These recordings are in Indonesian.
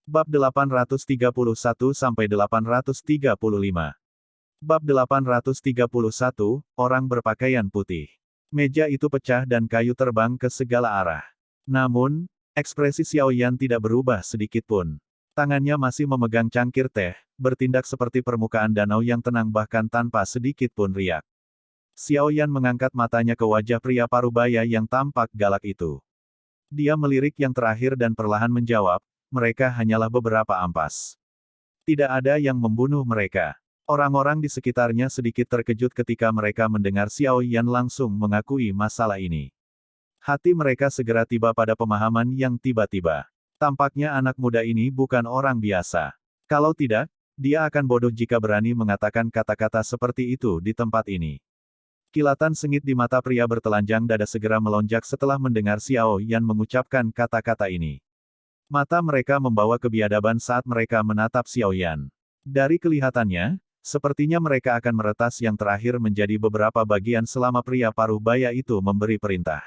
Bab 831-835. Bab 831, orang berpakaian putih. Meja itu pecah dan kayu terbang ke segala arah. Namun, ekspresi Xiao Yan tidak berubah sedikit pun. Tangannya masih memegang cangkir teh, bertindak seperti permukaan danau yang tenang bahkan tanpa sedikit pun riak. Xiao Yan mengangkat matanya ke wajah pria parubaya yang tampak galak itu. Dia melirik yang terakhir dan perlahan menjawab, mereka hanyalah beberapa ampas. Tidak ada yang membunuh mereka. Orang-orang di sekitarnya sedikit terkejut ketika mereka mendengar Xiao Yan langsung mengakui masalah ini. Hati mereka segera tiba pada pemahaman yang tiba-tiba. Tampaknya anak muda ini bukan orang biasa. Kalau tidak, dia akan bodoh jika berani mengatakan kata-kata seperti itu di tempat ini. Kilatan sengit di mata pria bertelanjang dada segera melonjak setelah mendengar Xiao Yan mengucapkan kata-kata ini. Mata mereka membawa kebiadaban saat mereka menatap Xiao Yan. Dari kelihatannya, sepertinya mereka akan meretas yang terakhir menjadi beberapa bagian selama pria parubaya itu memberi perintah.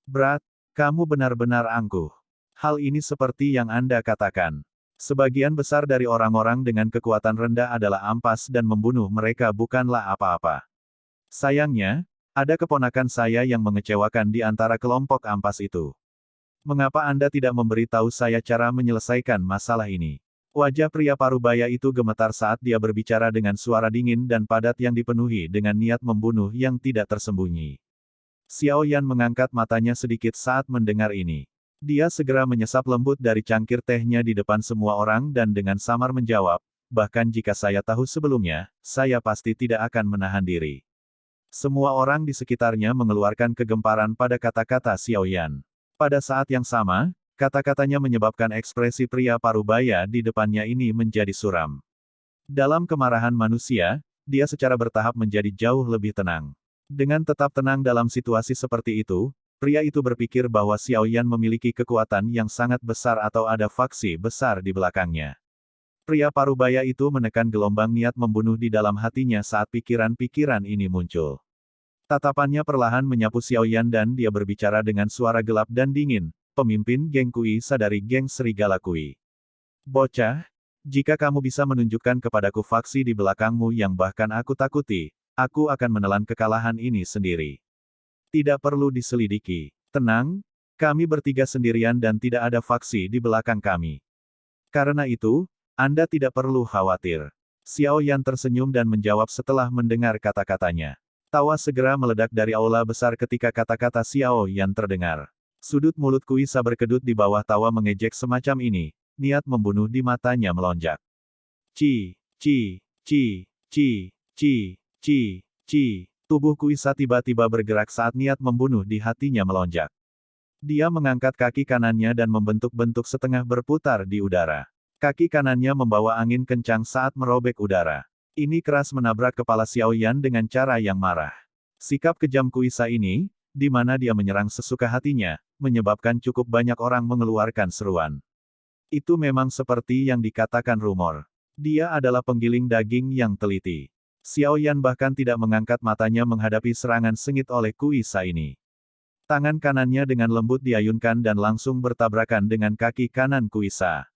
Berat, kamu benar-benar angkuh. Hal ini seperti yang Anda katakan. Sebagian besar dari orang-orang dengan kekuatan rendah adalah ampas dan membunuh mereka bukanlah apa-apa. Sayangnya, ada keponakan saya yang mengecewakan di antara kelompok ampas itu. Mengapa Anda tidak memberitahu saya cara menyelesaikan masalah ini? Wajah pria parubaya itu gemetar saat dia berbicara dengan suara dingin dan padat yang dipenuhi dengan niat membunuh yang tidak tersembunyi. Xiao Yan mengangkat matanya sedikit saat mendengar ini. Dia segera menyesap lembut dari cangkir tehnya di depan semua orang dan dengan samar menjawab, bahkan jika saya tahu sebelumnya, saya pasti tidak akan menahan diri. Semua orang di sekitarnya mengeluarkan kegemparan pada kata-kata Xiao Yan. Pada saat yang sama, kata-katanya menyebabkan ekspresi pria parubaya di depannya ini menjadi suram. Dalam kemarahan manusia, dia secara bertahap menjadi jauh lebih tenang. Dengan tetap tenang dalam situasi seperti itu, pria itu berpikir bahwa Xiao Yan memiliki kekuatan yang sangat besar atau ada faksi besar di belakangnya. Pria parubaya itu menekan gelombang niat membunuh di dalam hatinya saat pikiran-pikiran ini muncul. Tatapannya perlahan menyapu Xiao Yan dan dia berbicara dengan suara gelap dan dingin, pemimpin geng Kuisa dari geng Serigala Kui. Bocah, jika kamu bisa menunjukkan kepadaku faksi di belakangmu yang bahkan aku takuti, aku akan menelan kekalahan ini sendiri. Tidak perlu diselidiki. Tenang, kami bertiga sendirian dan tidak ada faksi di belakang kami. Karena itu, Anda tidak perlu khawatir. Xiao Yan tersenyum dan menjawab setelah mendengar kata-katanya. Tawa segera meledak dari aula besar ketika kata-kata Xiao Yan terdengar. Sudut mulut Kuisa berkedut di bawah tawa mengejek semacam ini, niat membunuh di matanya melonjak. Ci, ci, ci, ci, ci, ci, ci. Tubuh Kuisa tiba-tiba bergerak saat niat membunuh di hatinya melonjak. Dia mengangkat kaki kanannya dan membentuk-bentuk setengah berputar di udara. Kaki kanannya membawa angin kencang saat merobek udara. Ini keras menabrak kepala Xiao Yan dengan cara yang marah. Sikap kejam Kuisa ini, di mana dia menyerang sesuka hatinya, menyebabkan cukup banyak orang mengeluarkan seruan. Itu memang seperti yang dikatakan rumor. Dia adalah penggiling daging yang teliti. Xiao Yan bahkan tidak mengangkat matanya menghadapi serangan sengit oleh Kuisa ini. Tangan kanannya dengan lembut diayunkan dan langsung bertabrakan dengan kaki kanan Kuisa.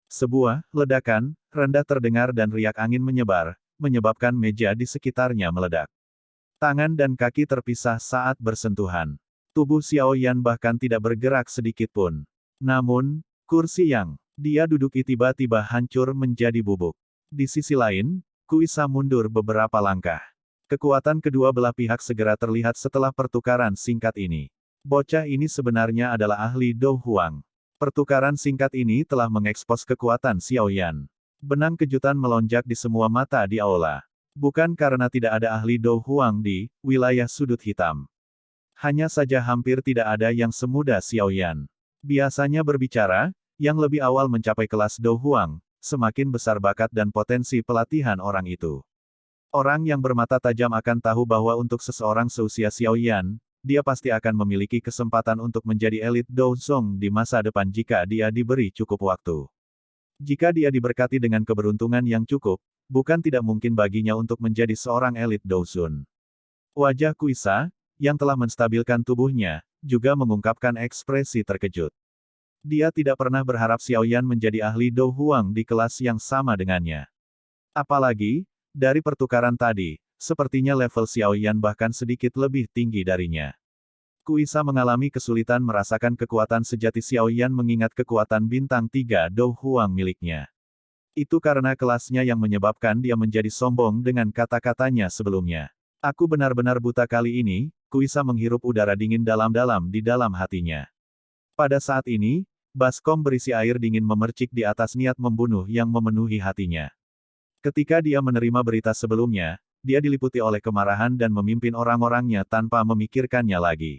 Sebuah ledakan rendah terdengar dan riak angin menyebar, menyebabkan meja di sekitarnya meledak. Tangan dan kaki terpisah saat bersentuhan. Tubuh Xiao Yan bahkan tidak bergerak sedikit pun. Namun, kursi yang dia duduki tiba-tiba hancur menjadi bubuk. Di sisi lain, Kuisa mundur beberapa langkah. Kekuatan kedua belah pihak segera terlihat setelah pertukaran singkat ini. Bocah ini sebenarnya adalah ahli Do Huang. Pertukaran singkat ini telah mengekspos kekuatan Xiao Yan. Benang kejutan melonjak di semua mata di aula. Bukan karena tidak ada ahli Do Huang di wilayah sudut hitam. Hanya saja hampir tidak ada yang semudah Xiao Yan. Biasanya berbicara, yang lebih awal mencapai kelas Do Huang, semakin besar bakat dan potensi pelatihan orang itu. Orang yang bermata tajam akan tahu bahwa untuk seseorang seusia Xiao Yan, dia pasti akan memiliki kesempatan untuk menjadi elit Do Zong di masa depan jika dia diberi cukup waktu. Jika dia diberkati dengan keberuntungan yang cukup, bukan tidak mungkin baginya untuk menjadi seorang elit Do Zun. Wajah Kuisa, yang telah menstabilkan tubuhnya, juga mengungkapkan ekspresi terkejut. Dia tidak pernah berharap Xiaoyan menjadi ahli Dou Huang di kelas yang sama dengannya. Apalagi, dari pertukaran tadi, sepertinya level Xiaoyan bahkan sedikit lebih tinggi darinya. Kuisa mengalami kesulitan merasakan kekuatan sejati Xiaoyan mengingat kekuatan bintang 3 Dou Huang miliknya. Itu karena kelasnya yang menyebabkan dia menjadi sombong dengan kata-katanya sebelumnya. Aku benar-benar buta kali ini, Kuisa menghirup udara dingin dalam-dalam di dalam hatinya. Pada saat ini, baskom berisi air dingin memercik di atas niat membunuh yang memenuhi hatinya. Ketika dia menerima berita sebelumnya, dia diliputi oleh kemarahan dan memimpin orang-orangnya tanpa memikirkannya lagi.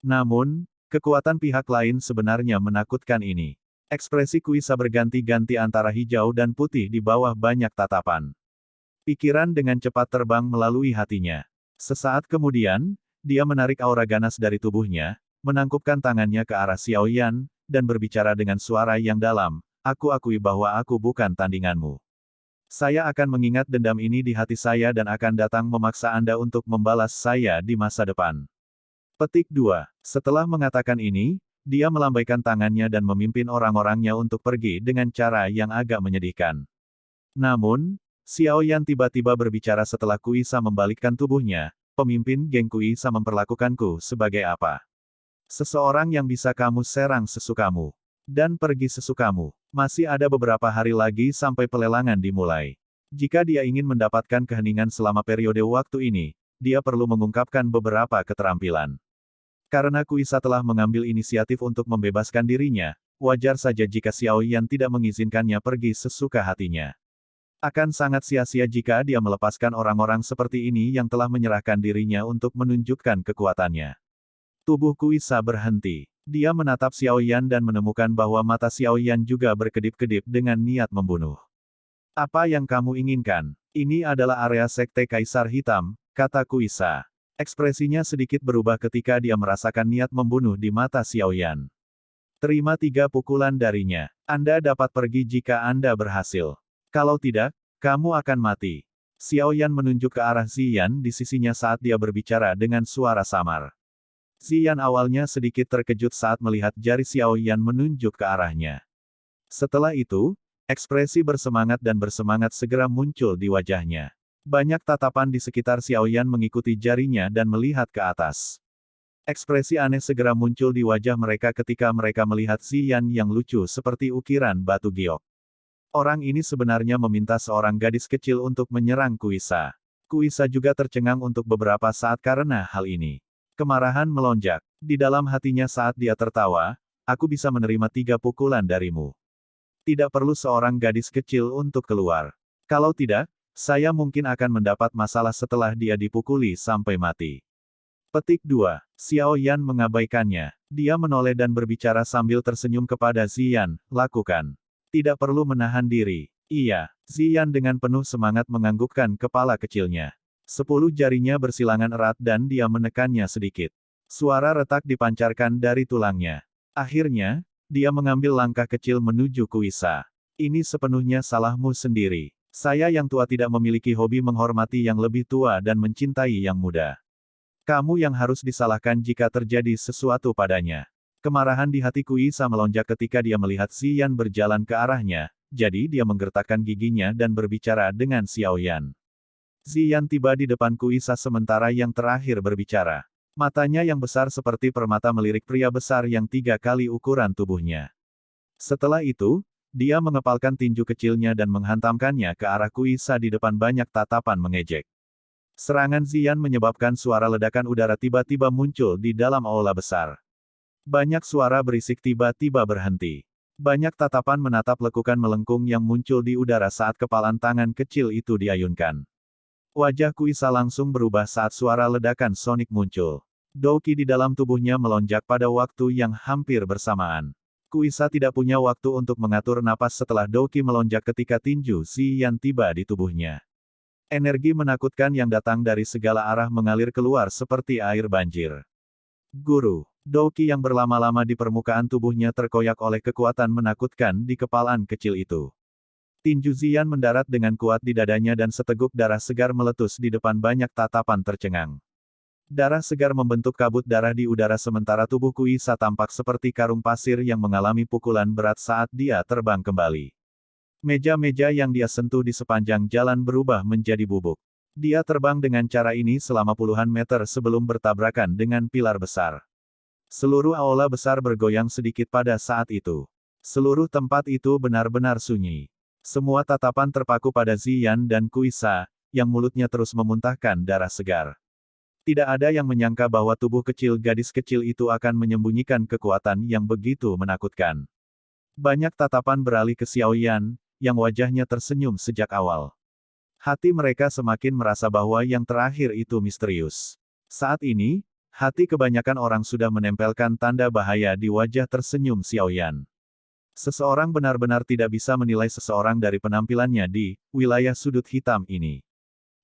Namun, kekuatan pihak lain sebenarnya menakutkan ini. Ekspresi Kuisa berganti-ganti antara hijau dan putih di bawah banyak tatapan. Pikiran dengan cepat terbang melalui hatinya. Sesaat kemudian, dia menarik aura ganas dari tubuhnya, menangkupkan tangannya ke arah Xiaoyan, dan berbicara dengan suara yang dalam, "Aku akui bahwa aku bukan tandinganmu. Saya akan mengingat dendam ini di hati saya dan akan datang memaksa Anda untuk membalas saya di masa depan." Petik 2. Setelah mengatakan ini, dia melambaikan tangannya dan memimpin orang-orangnya untuk pergi dengan cara yang agak menyedihkan. Namun, Xiaoyan tiba-tiba berbicara setelah Kuisa membalikkan tubuhnya, "Pemimpin geng Kuisa memperlakukanku sebagai apa? Seseorang yang bisa kamu serang sesukamu. Dan pergi sesukamu. Masih ada beberapa hari lagi sampai pelelangan dimulai. Jika dia ingin mendapatkan keheningan selama periode waktu ini, dia perlu mengungkapkan beberapa keterampilan." Karena Kuisa telah mengambil inisiatif untuk membebaskan dirinya, wajar saja jika Xiaoyan tidak mengizinkannya pergi sesuka hatinya. Akan sangat sia-sia jika dia melepaskan orang-orang seperti ini yang telah menyerahkan dirinya untuk menunjukkan kekuatannya. Tubuh Kuisa berhenti. Dia menatap Xiaoyan dan menemukan bahwa mata Xiaoyan juga berkedip-kedip dengan niat membunuh. "Apa yang kamu inginkan? Ini adalah area Sekte Kaisar Hitam," kata Kuisa. Ekspresinya sedikit berubah ketika dia merasakan niat membunuh di mata Xiaoyan. "Terima 3 pukulan darinya. Anda dapat pergi jika Anda berhasil. Kalau tidak, kamu akan mati." Xiaoyan menunjuk ke arah Ziyan di sisinya saat dia berbicara dengan suara samar. Ziyan awalnya sedikit terkejut saat melihat jari Xiaoyan menunjuk ke arahnya. Setelah itu, ekspresi bersemangat dan bersemangat segera muncul di wajahnya. Banyak tatapan di sekitar Xiaoyan mengikuti jarinya dan melihat ke atas. Ekspresi aneh segera muncul di wajah mereka ketika mereka melihat Ziyan yang lucu seperti ukiran batu giok. Orang ini sebenarnya meminta seorang gadis kecil untuk menyerang Kuisa. Kuisa juga tercengang untuk beberapa saat karena hal ini. Kemarahan melonjak di dalam hatinya saat dia tertawa, "Aku bisa menerima 3 pukulan darimu. Tidak perlu seorang gadis kecil untuk keluar. Kalau tidak, saya mungkin akan mendapat masalah setelah dia dipukuli sampai mati." Petik 2. Xiaoyan mengabaikannya. Dia menoleh dan berbicara sambil tersenyum kepada Ziyan, "Lakukan. Tidak perlu menahan diri." "Iya." Ziyan dengan penuh semangat menganggukkan kepala kecilnya. 10 jarinya bersilangan erat dan dia menekannya sedikit. Suara retak dipancarkan dari tulangnya. Akhirnya, dia mengambil langkah kecil menuju Kuisa. "Ini sepenuhnya salahmu sendiri. Saya yang tua tidak memiliki hobi menghormati yang lebih tua dan mencintai yang muda. Kamu yang harus disalahkan jika terjadi sesuatu padanya." Kemarahan di hati Kuisa melonjak ketika dia melihat Ziyan berjalan ke arahnya, jadi dia menggertakkan giginya dan berbicara dengan Xiaoyan. Ziyan tiba di depan Kuisa sementara yang terakhir berbicara. Matanya yang besar seperti permata melirik pria besar yang 3 kali ukuran tubuhnya. Setelah itu, dia mengepalkan tinju kecilnya dan menghantamkannya ke arah Kuisa di depan banyak tatapan mengejek. Serangan Ziyan menyebabkan suara ledakan udara tiba-tiba muncul di dalam aula besar. Banyak suara berisik tiba-tiba berhenti. Banyak tatapan menatap lekukan melengkung yang muncul di udara saat kepalan tangan kecil itu diayunkan. Wajah Kuisa langsung berubah saat suara ledakan sonik muncul. Douki di dalam tubuhnya melonjak pada waktu yang hampir bersamaan. Kuisa tidak punya waktu untuk mengatur napas setelah Douki melonjak ketika tinju Ziyan tiba di tubuhnya. Energi menakutkan yang datang dari segala arah mengalir keluar seperti air banjir. "Guru." Douki yang berlama-lama di permukaan tubuhnya terkoyak oleh kekuatan menakutkan di kepalan kecil itu. Tinju Ziyan mendarat dengan kuat di dadanya dan seteguk darah segar meletus di depan banyak tatapan tercengang. Darah segar membentuk kabut darah di udara sementara tubuh Kuisa tampak seperti karung pasir yang mengalami pukulan berat saat dia terbang kembali. Meja-meja yang dia sentuh di sepanjang jalan berubah menjadi bubuk. Dia terbang dengan cara ini selama puluhan meter sebelum bertabrakan dengan pilar besar. Seluruh aula besar bergoyang sedikit pada saat itu. Seluruh tempat itu benar-benar sunyi. Semua tatapan terpaku pada Ziyan dan Kuisa, yang mulutnya terus memuntahkan darah segar. Tidak ada yang menyangka bahwa tubuh kecil gadis kecil itu akan menyembunyikan kekuatan yang begitu menakutkan. Banyak tatapan beralih ke Xiao Yan, yang wajahnya tersenyum sejak awal. Hati mereka semakin merasa bahwa yang terakhir itu misterius. Saat ini, hati kebanyakan orang sudah menempelkan tanda bahaya di wajah tersenyum Xiao Yan. Seseorang benar-benar tidak bisa menilai seseorang dari penampilannya di wilayah sudut hitam ini.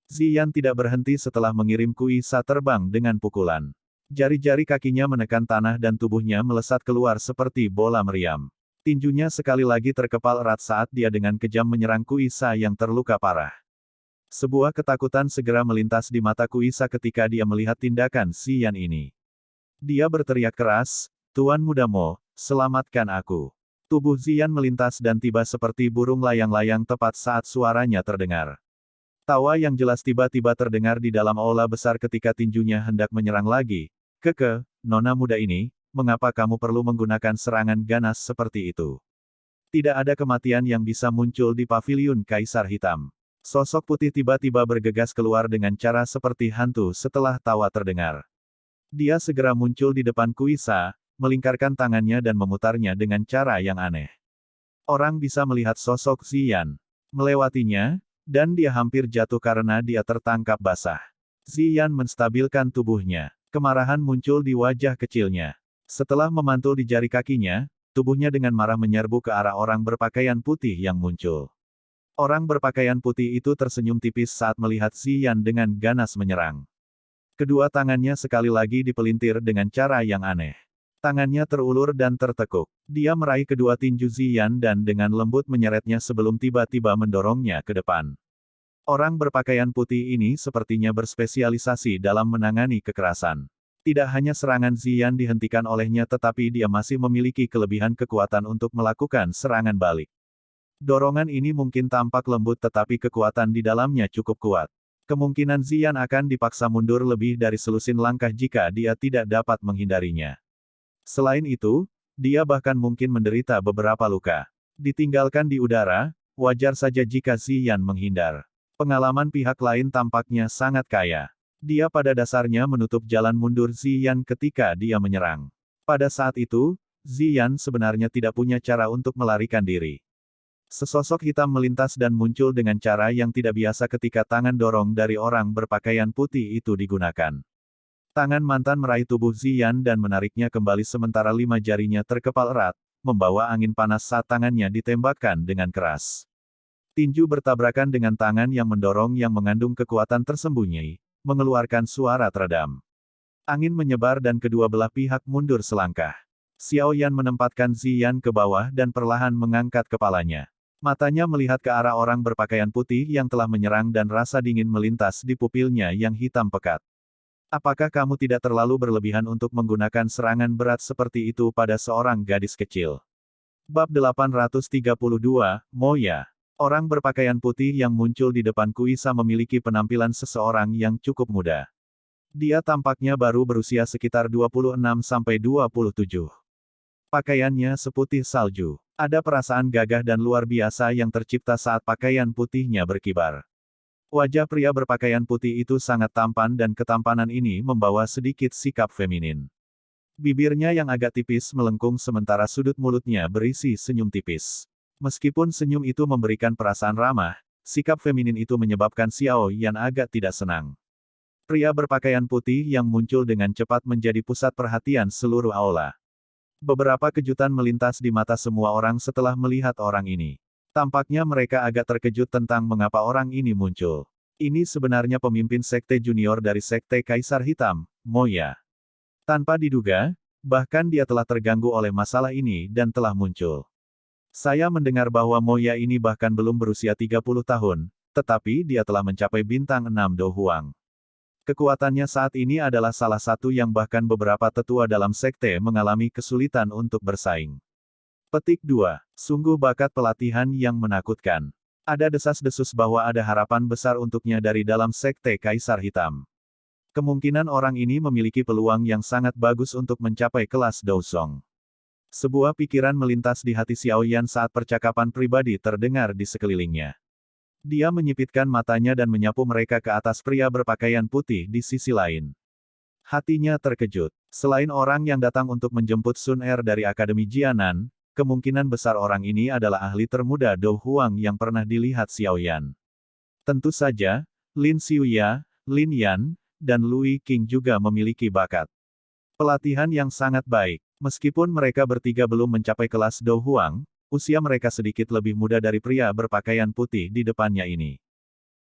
Ziyan tidak berhenti setelah mengirim Kuisa terbang dengan pukulan. Jari-jari kakinya menekan tanah dan tubuhnya melesat keluar seperti bola meriam. Tinjunya sekali lagi terkepal erat saat dia dengan kejam menyerang Kuisa yang terluka parah. Sebuah ketakutan segera melintas di mata Kuisa ketika dia melihat tindakan Ziyan ini. Dia berteriak keras, "Tuan Muda Mo, selamatkan aku." Tubuh Ziyan melintas dan tiba seperti burung layang-layang tepat saat suaranya terdengar. Tawa yang jelas tiba-tiba terdengar di dalam aula besar ketika tinjunya hendak menyerang lagi. "Keke, nona muda ini, mengapa kamu perlu menggunakan serangan ganas seperti itu?" Tidak ada kematian yang bisa muncul di paviliun Kaisar Hitam. Sosok putih tiba-tiba bergegas keluar dengan cara seperti hantu setelah tawa terdengar. Dia segera muncul di depan Kuisa, melingkarkan tangannya dan memutarnya dengan cara yang aneh. Orang bisa melihat sosok Ziyan melewatinya, dan dia hampir jatuh karena dia tertangkap basah. Ziyan menstabilkan tubuhnya. Kemarahan muncul di wajah kecilnya. Setelah memantul di jari kakinya, tubuhnya dengan marah menyerbu ke arah orang berpakaian putih yang muncul. Orang berpakaian putih itu tersenyum tipis saat melihat Ziyan dengan ganas menyerang. Kedua tangannya sekali lagi dipelintir dengan cara yang aneh. Tangannya terulur dan tertekuk. Dia meraih kedua tinju Ziyan dan dengan lembut menyeretnya sebelum tiba-tiba mendorongnya ke depan. Orang berpakaian putih ini sepertinya berspesialisasi dalam menangani kekerasan. Tidak hanya serangan Ziyan dihentikan olehnya tetapi dia masih memiliki kelebihan kekuatan untuk melakukan serangan balik. Dorongan ini mungkin tampak lembut tetapi kekuatan di dalamnya cukup kuat. Kemungkinan Ziyan akan dipaksa mundur lebih dari selusin langkah jika dia tidak dapat menghindarinya. Selain itu, dia bahkan mungkin menderita beberapa luka. Ditinggalkan di udara, wajar saja jika Ziyan menghindar. Pengalaman pihak lain tampaknya sangat kaya. Dia pada dasarnya menutup jalan mundur Ziyan ketika dia menyerang. Pada saat itu, Ziyan sebenarnya tidak punya cara untuk melarikan diri. Sesosok hitam melintas dan muncul dengan cara yang tidak biasa ketika tangan dorong dari orang berpakaian putih itu digunakan. Tangan mantan meraih tubuh Ziyan dan menariknya kembali sementara 5 jarinya terkepal erat, membawa angin panas saat tangannya ditembakkan dengan keras. Tinju bertabrakan dengan tangan yang mendorong yang mengandung kekuatan tersembunyi, mengeluarkan suara teredam. Angin menyebar dan kedua belah pihak mundur selangkah. Xiao Yan menempatkan Ziyan ke bawah dan perlahan mengangkat kepalanya. Matanya melihat ke arah orang berpakaian putih yang telah menyerang dan rasa dingin melintas di pupilnya yang hitam pekat. Apakah kamu tidak terlalu berlebihan untuk menggunakan serangan berat seperti itu pada seorang gadis kecil? Bab 832, Moya. Orang berpakaian putih yang muncul di depan Kuisa memiliki penampilan seseorang yang cukup muda. Dia tampaknya baru berusia sekitar 26-27. Pakaiannya seputih salju. Ada perasaan gagah dan luar biasa yang tercipta saat pakaian putihnya berkibar. Wajah pria berpakaian putih itu sangat tampan dan ketampanan ini membawa sedikit sikap feminin. Bibirnya yang agak tipis melengkung sementara sudut mulutnya berisi senyum tipis. Meskipun senyum itu memberikan perasaan ramah, sikap feminin itu menyebabkan Xiao Yan agak tidak senang. Pria berpakaian putih yang muncul dengan cepat menjadi pusat perhatian seluruh aula. Beberapa kejutan melintas di mata semua orang setelah melihat orang ini. Tampaknya mereka agak terkejut tentang mengapa orang ini muncul. Ini sebenarnya pemimpin sekte junior dari sekte Kaisar Hitam, Moya. Tanpa diduga, bahkan dia telah terganggu oleh masalah ini dan telah muncul. Saya mendengar bahwa Moya ini bahkan belum berusia 30 tahun, tetapi dia telah mencapai bintang 6 Do Huang. Kekuatannya saat ini adalah salah satu yang bahkan beberapa tetua dalam sekte mengalami kesulitan untuk bersaing. Petik 2. Sungguh bakat pelatihan yang menakutkan. Ada desas-desus bahwa ada harapan besar untuknya dari dalam sekte Kaisar Hitam. Kemungkinan orang ini memiliki peluang yang sangat bagus untuk mencapai kelas Dousong. Sebuah pikiran melintas di hati Xiao Yan saat percakapan pribadi terdengar di sekelilingnya. Dia menyipitkan matanya dan menyapu mereka ke atas pria berpakaian putih di sisi lain. Hatinya terkejut. Selain orang yang datang untuk menjemput Sun Er dari Akademi Jianan, kemungkinan besar orang ini adalah ahli termuda Do Huang yang pernah dilihat Xiao Yan. Tentu saja, Lin Xiuya, Lin Yan, dan Lui Qing juga memiliki bakat pelatihan yang sangat baik. Meskipun mereka bertiga belum mencapai kelas Do Huang, usia mereka sedikit lebih muda dari pria berpakaian putih di depannya ini.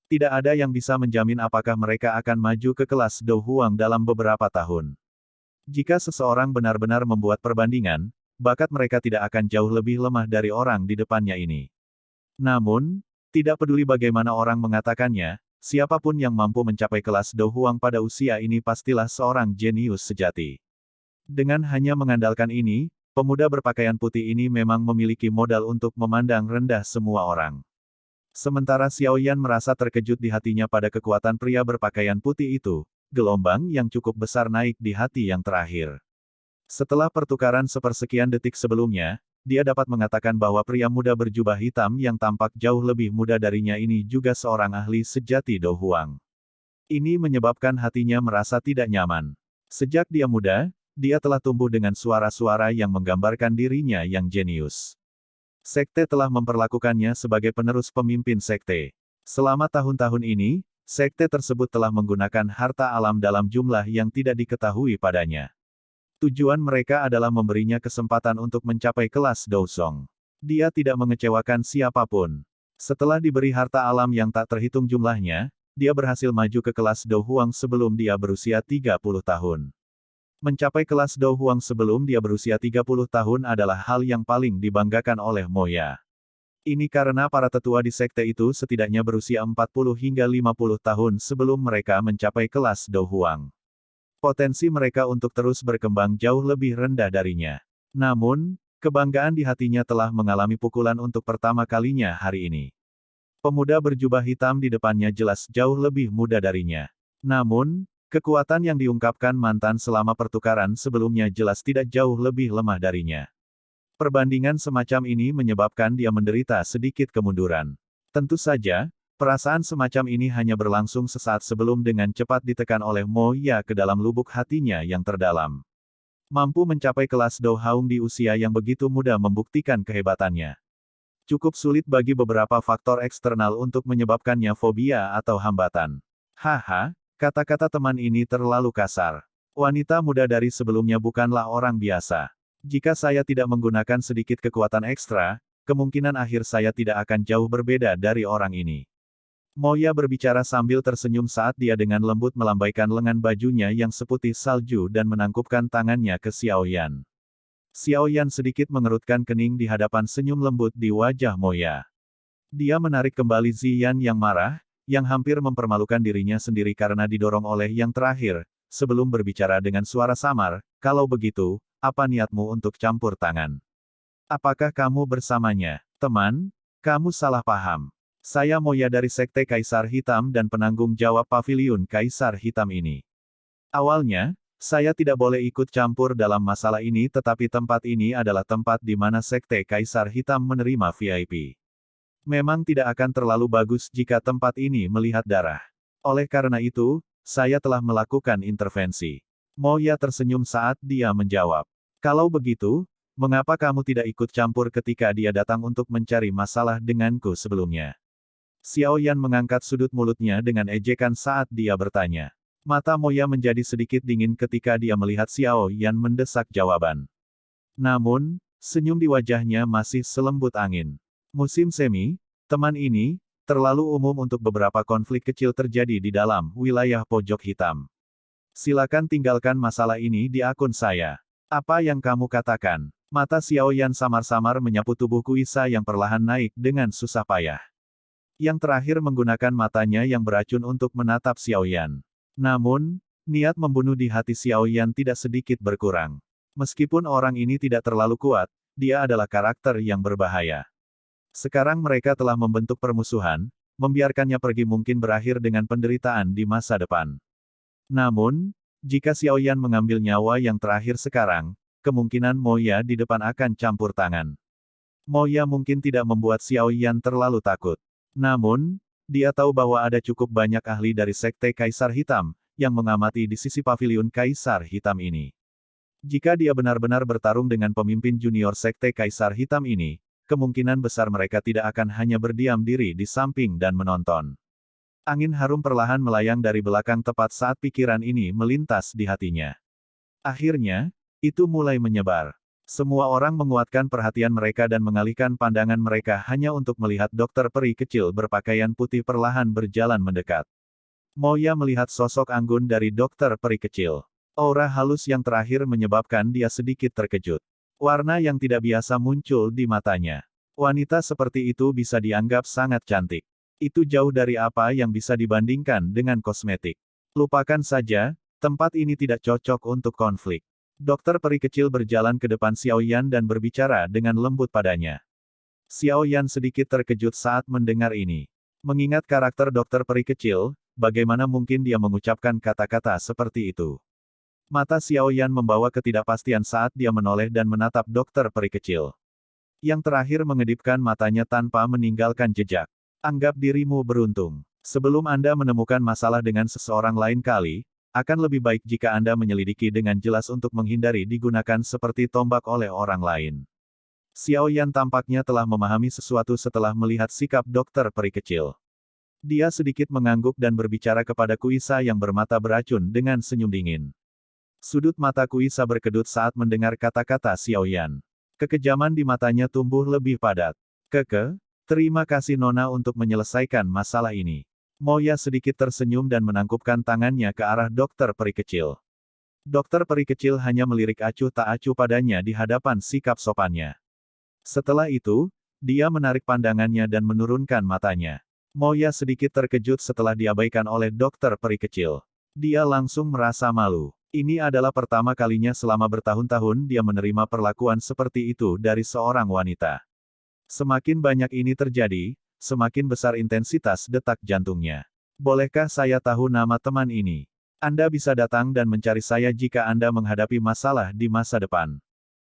Tidak ada yang bisa menjamin apakah mereka akan maju ke kelas Do Huang dalam beberapa tahun. Jika seseorang benar-benar membuat perbandingan, bakat mereka tidak akan jauh lebih lemah dari orang di depannya ini. Namun, tidak peduli bagaimana orang mengatakannya, siapapun yang mampu mencapai kelas Do Huang pada usia ini pastilah seorang jenius sejati. Dengan hanya mengandalkan ini, pemuda berpakaian putih ini memang memiliki modal untuk memandang rendah semua orang. Sementara Xiao Yan merasa terkejut di hatinya pada kekuatan pria berpakaian putih itu, gelombang yang cukup besar naik di hati yang terakhir. Setelah pertukaran sepersekian detik sebelumnya, dia dapat mengatakan bahwa pria muda berjubah hitam yang tampak jauh lebih muda darinya ini juga seorang ahli sejati Do Huang. Ini menyebabkan hatinya merasa tidak nyaman. Sejak dia muda, dia telah tumbuh dengan suara-suara yang menggambarkan dirinya yang jenius. Sekte telah memperlakukannya sebagai penerus pemimpin sekte. Selama tahun-tahun ini, sekte tersebut telah menggunakan harta alam dalam jumlah yang tidak diketahui padanya. Tujuan mereka adalah memberinya kesempatan untuk mencapai kelas Dousong. Dia tidak mengecewakan siapapun. Setelah diberi harta alam yang tak terhitung jumlahnya, dia berhasil maju ke kelas Do Huang sebelum dia berusia 30 tahun. Mencapai kelas Do Huang sebelum dia berusia 30 tahun adalah hal yang paling dibanggakan oleh Moya. Ini karena para tetua di sekte itu setidaknya berusia 40 hingga 50 tahun sebelum mereka mencapai kelas Do Huang. Potensi mereka untuk terus berkembang jauh lebih rendah darinya. Namun, kebanggaan di hatinya telah mengalami pukulan untuk pertama kalinya hari ini. Pemuda berjubah hitam di depannya jelas jauh lebih muda darinya. Namun, kekuatan yang diungkapkan mantan selama pertukaran sebelumnya jelas tidak jauh lebih lemah darinya. Perbandingan semacam ini menyebabkan dia menderita sedikit kemunduran. Tentu saja, perasaan semacam ini hanya berlangsung sesaat sebelum dengan cepat ditekan oleh Mo Ya ke dalam lubuk hatinya yang terdalam. Mampu mencapai kelas Do Huang di usia yang begitu muda membuktikan kehebatannya. Cukup sulit bagi beberapa faktor eksternal untuk menyebabkannya fobia atau hambatan. Haha. Kata-kata teman ini terlalu kasar. Wanita muda dari sebelumnya bukanlah orang biasa. Jika saya tidak menggunakan sedikit kekuatan ekstra, kemungkinan akhir saya tidak akan jauh berbeda dari orang ini. Moya berbicara sambil tersenyum saat dia dengan lembut melambaikan lengan bajunya yang seputih salju dan menangkupkan tangannya ke Xiao Yan. Xiao Yan sedikit mengerutkan kening di hadapan senyum lembut di wajah Moya. Dia menarik kembali Ziyan yang marah, yang hampir mempermalukan dirinya sendiri karena didorong oleh yang terakhir, sebelum berbicara dengan suara samar, kalau begitu, apa niatmu untuk campur tangan? Apakah kamu bersamanya? Teman, kamu salah paham. Saya Moya dari Sekte Kaisar Hitam dan penanggung jawab Paviliun Kaisar Hitam ini. Awalnya, saya tidak boleh ikut campur dalam masalah ini tetapi tempat ini adalah tempat di mana Sekte Kaisar Hitam menerima VIP. Memang tidak akan terlalu bagus jika tempat ini melihat darah. Oleh karena itu, saya telah melakukan intervensi. Moya tersenyum saat dia menjawab. Kalau begitu, mengapa kamu tidak ikut campur ketika dia datang untuk mencari masalah denganku sebelumnya? Xiao Yan mengangkat sudut mulutnya dengan ejekan saat dia bertanya. Mata Moya menjadi sedikit dingin ketika dia melihat Xiao Yan mendesak jawaban. Namun, senyum di wajahnya masih selembut angin. Musim semi, teman ini, terlalu umum untuk beberapa konflik kecil terjadi di dalam wilayah pojok hitam. Silakan tinggalkan masalah ini di akun saya. Apa yang kamu katakan? Mata Xiao Yan samar-samar menyapu tubuh Kuisa yang perlahan naik dengan susah payah. Yang terakhir menggunakan matanya yang beracun untuk menatap Xiao Yan. Namun, niat membunuh di hati Xiao Yan tidak sedikit berkurang. Meskipun orang ini tidak terlalu kuat, dia adalah karakter yang berbahaya. Sekarang mereka telah membentuk permusuhan, membiarkannya pergi mungkin berakhir dengan penderitaan di masa depan. Namun, jika Xiao Yan mengambil nyawa yang terakhir sekarang, kemungkinan Moya di depan akan campur tangan. Moya mungkin tidak membuat Xiao Yan terlalu takut. Namun, dia tahu bahwa ada cukup banyak ahli dari Sekte Kaisar Hitam, yang mengamati di sisi paviliun Kaisar Hitam ini. Jika dia benar-benar bertarung dengan pemimpin junior Sekte Kaisar Hitam ini, kemungkinan besar mereka tidak akan hanya berdiam diri di samping dan menonton. Angin harum perlahan melayang dari belakang tepat saat pikiran ini melintas di hatinya. Akhirnya, itu mulai menyebar. Semua orang menguatkan perhatian mereka dan mengalihkan pandangan mereka hanya untuk melihat dokter peri kecil berpakaian putih perlahan berjalan mendekat. Moya melihat sosok anggun dari dokter peri kecil. Aura halus yang terakhir menyebabkan dia sedikit terkejut. Warna yang tidak biasa muncul di matanya. Wanita seperti itu bisa dianggap sangat cantik. Itu jauh dari apa yang bisa dibandingkan dengan kosmetik. Lupakan saja, tempat ini tidak cocok untuk konflik. Dokter peri kecil berjalan ke depan Xiao Yan dan berbicara dengan lembut padanya. Xiao Yan sedikit terkejut saat mendengar ini. Mengingat karakter dokter peri kecil, bagaimana mungkin dia mengucapkan kata-kata seperti itu? Mata Xiao Yan membawa ketidakpastian saat dia menoleh dan menatap dokter peri kecil. Yang terakhir mengedipkan matanya tanpa meninggalkan jejak. Anggap dirimu beruntung. Sebelum Anda menemukan masalah dengan seseorang lain kali, akan lebih baik jika Anda menyelidiki dengan jelas untuk menghindari digunakan seperti tombak oleh orang lain. Xiao Yan tampaknya telah memahami sesuatu setelah melihat sikap dokter peri kecil. Dia sedikit mengangguk dan berbicara kepada Kuisa yang bermata beracun dengan senyum dingin. Sudut mata Kuisa berkedut saat mendengar kata-kata Xiao Yan. Kekejaman di matanya tumbuh lebih padat. Terima kasih Nona untuk menyelesaikan masalah ini. Moya sedikit tersenyum dan menangkupkan tangannya ke arah dokter peri kecil. Dokter peri kecil hanya melirik acuh tak acuh padanya di hadapan sikap sopannya. Setelah itu, dia menarik pandangannya dan menurunkan matanya. Moya sedikit terkejut setelah diabaikan oleh dokter peri kecil. Dia langsung merasa malu. Ini adalah pertama kalinya selama bertahun-tahun dia menerima perlakuan seperti itu dari seorang wanita. Semakin banyak ini terjadi, semakin besar intensitas detak jantungnya. Bolehkah saya tahu nama teman ini? Anda bisa datang dan mencari saya jika Anda menghadapi masalah di masa depan.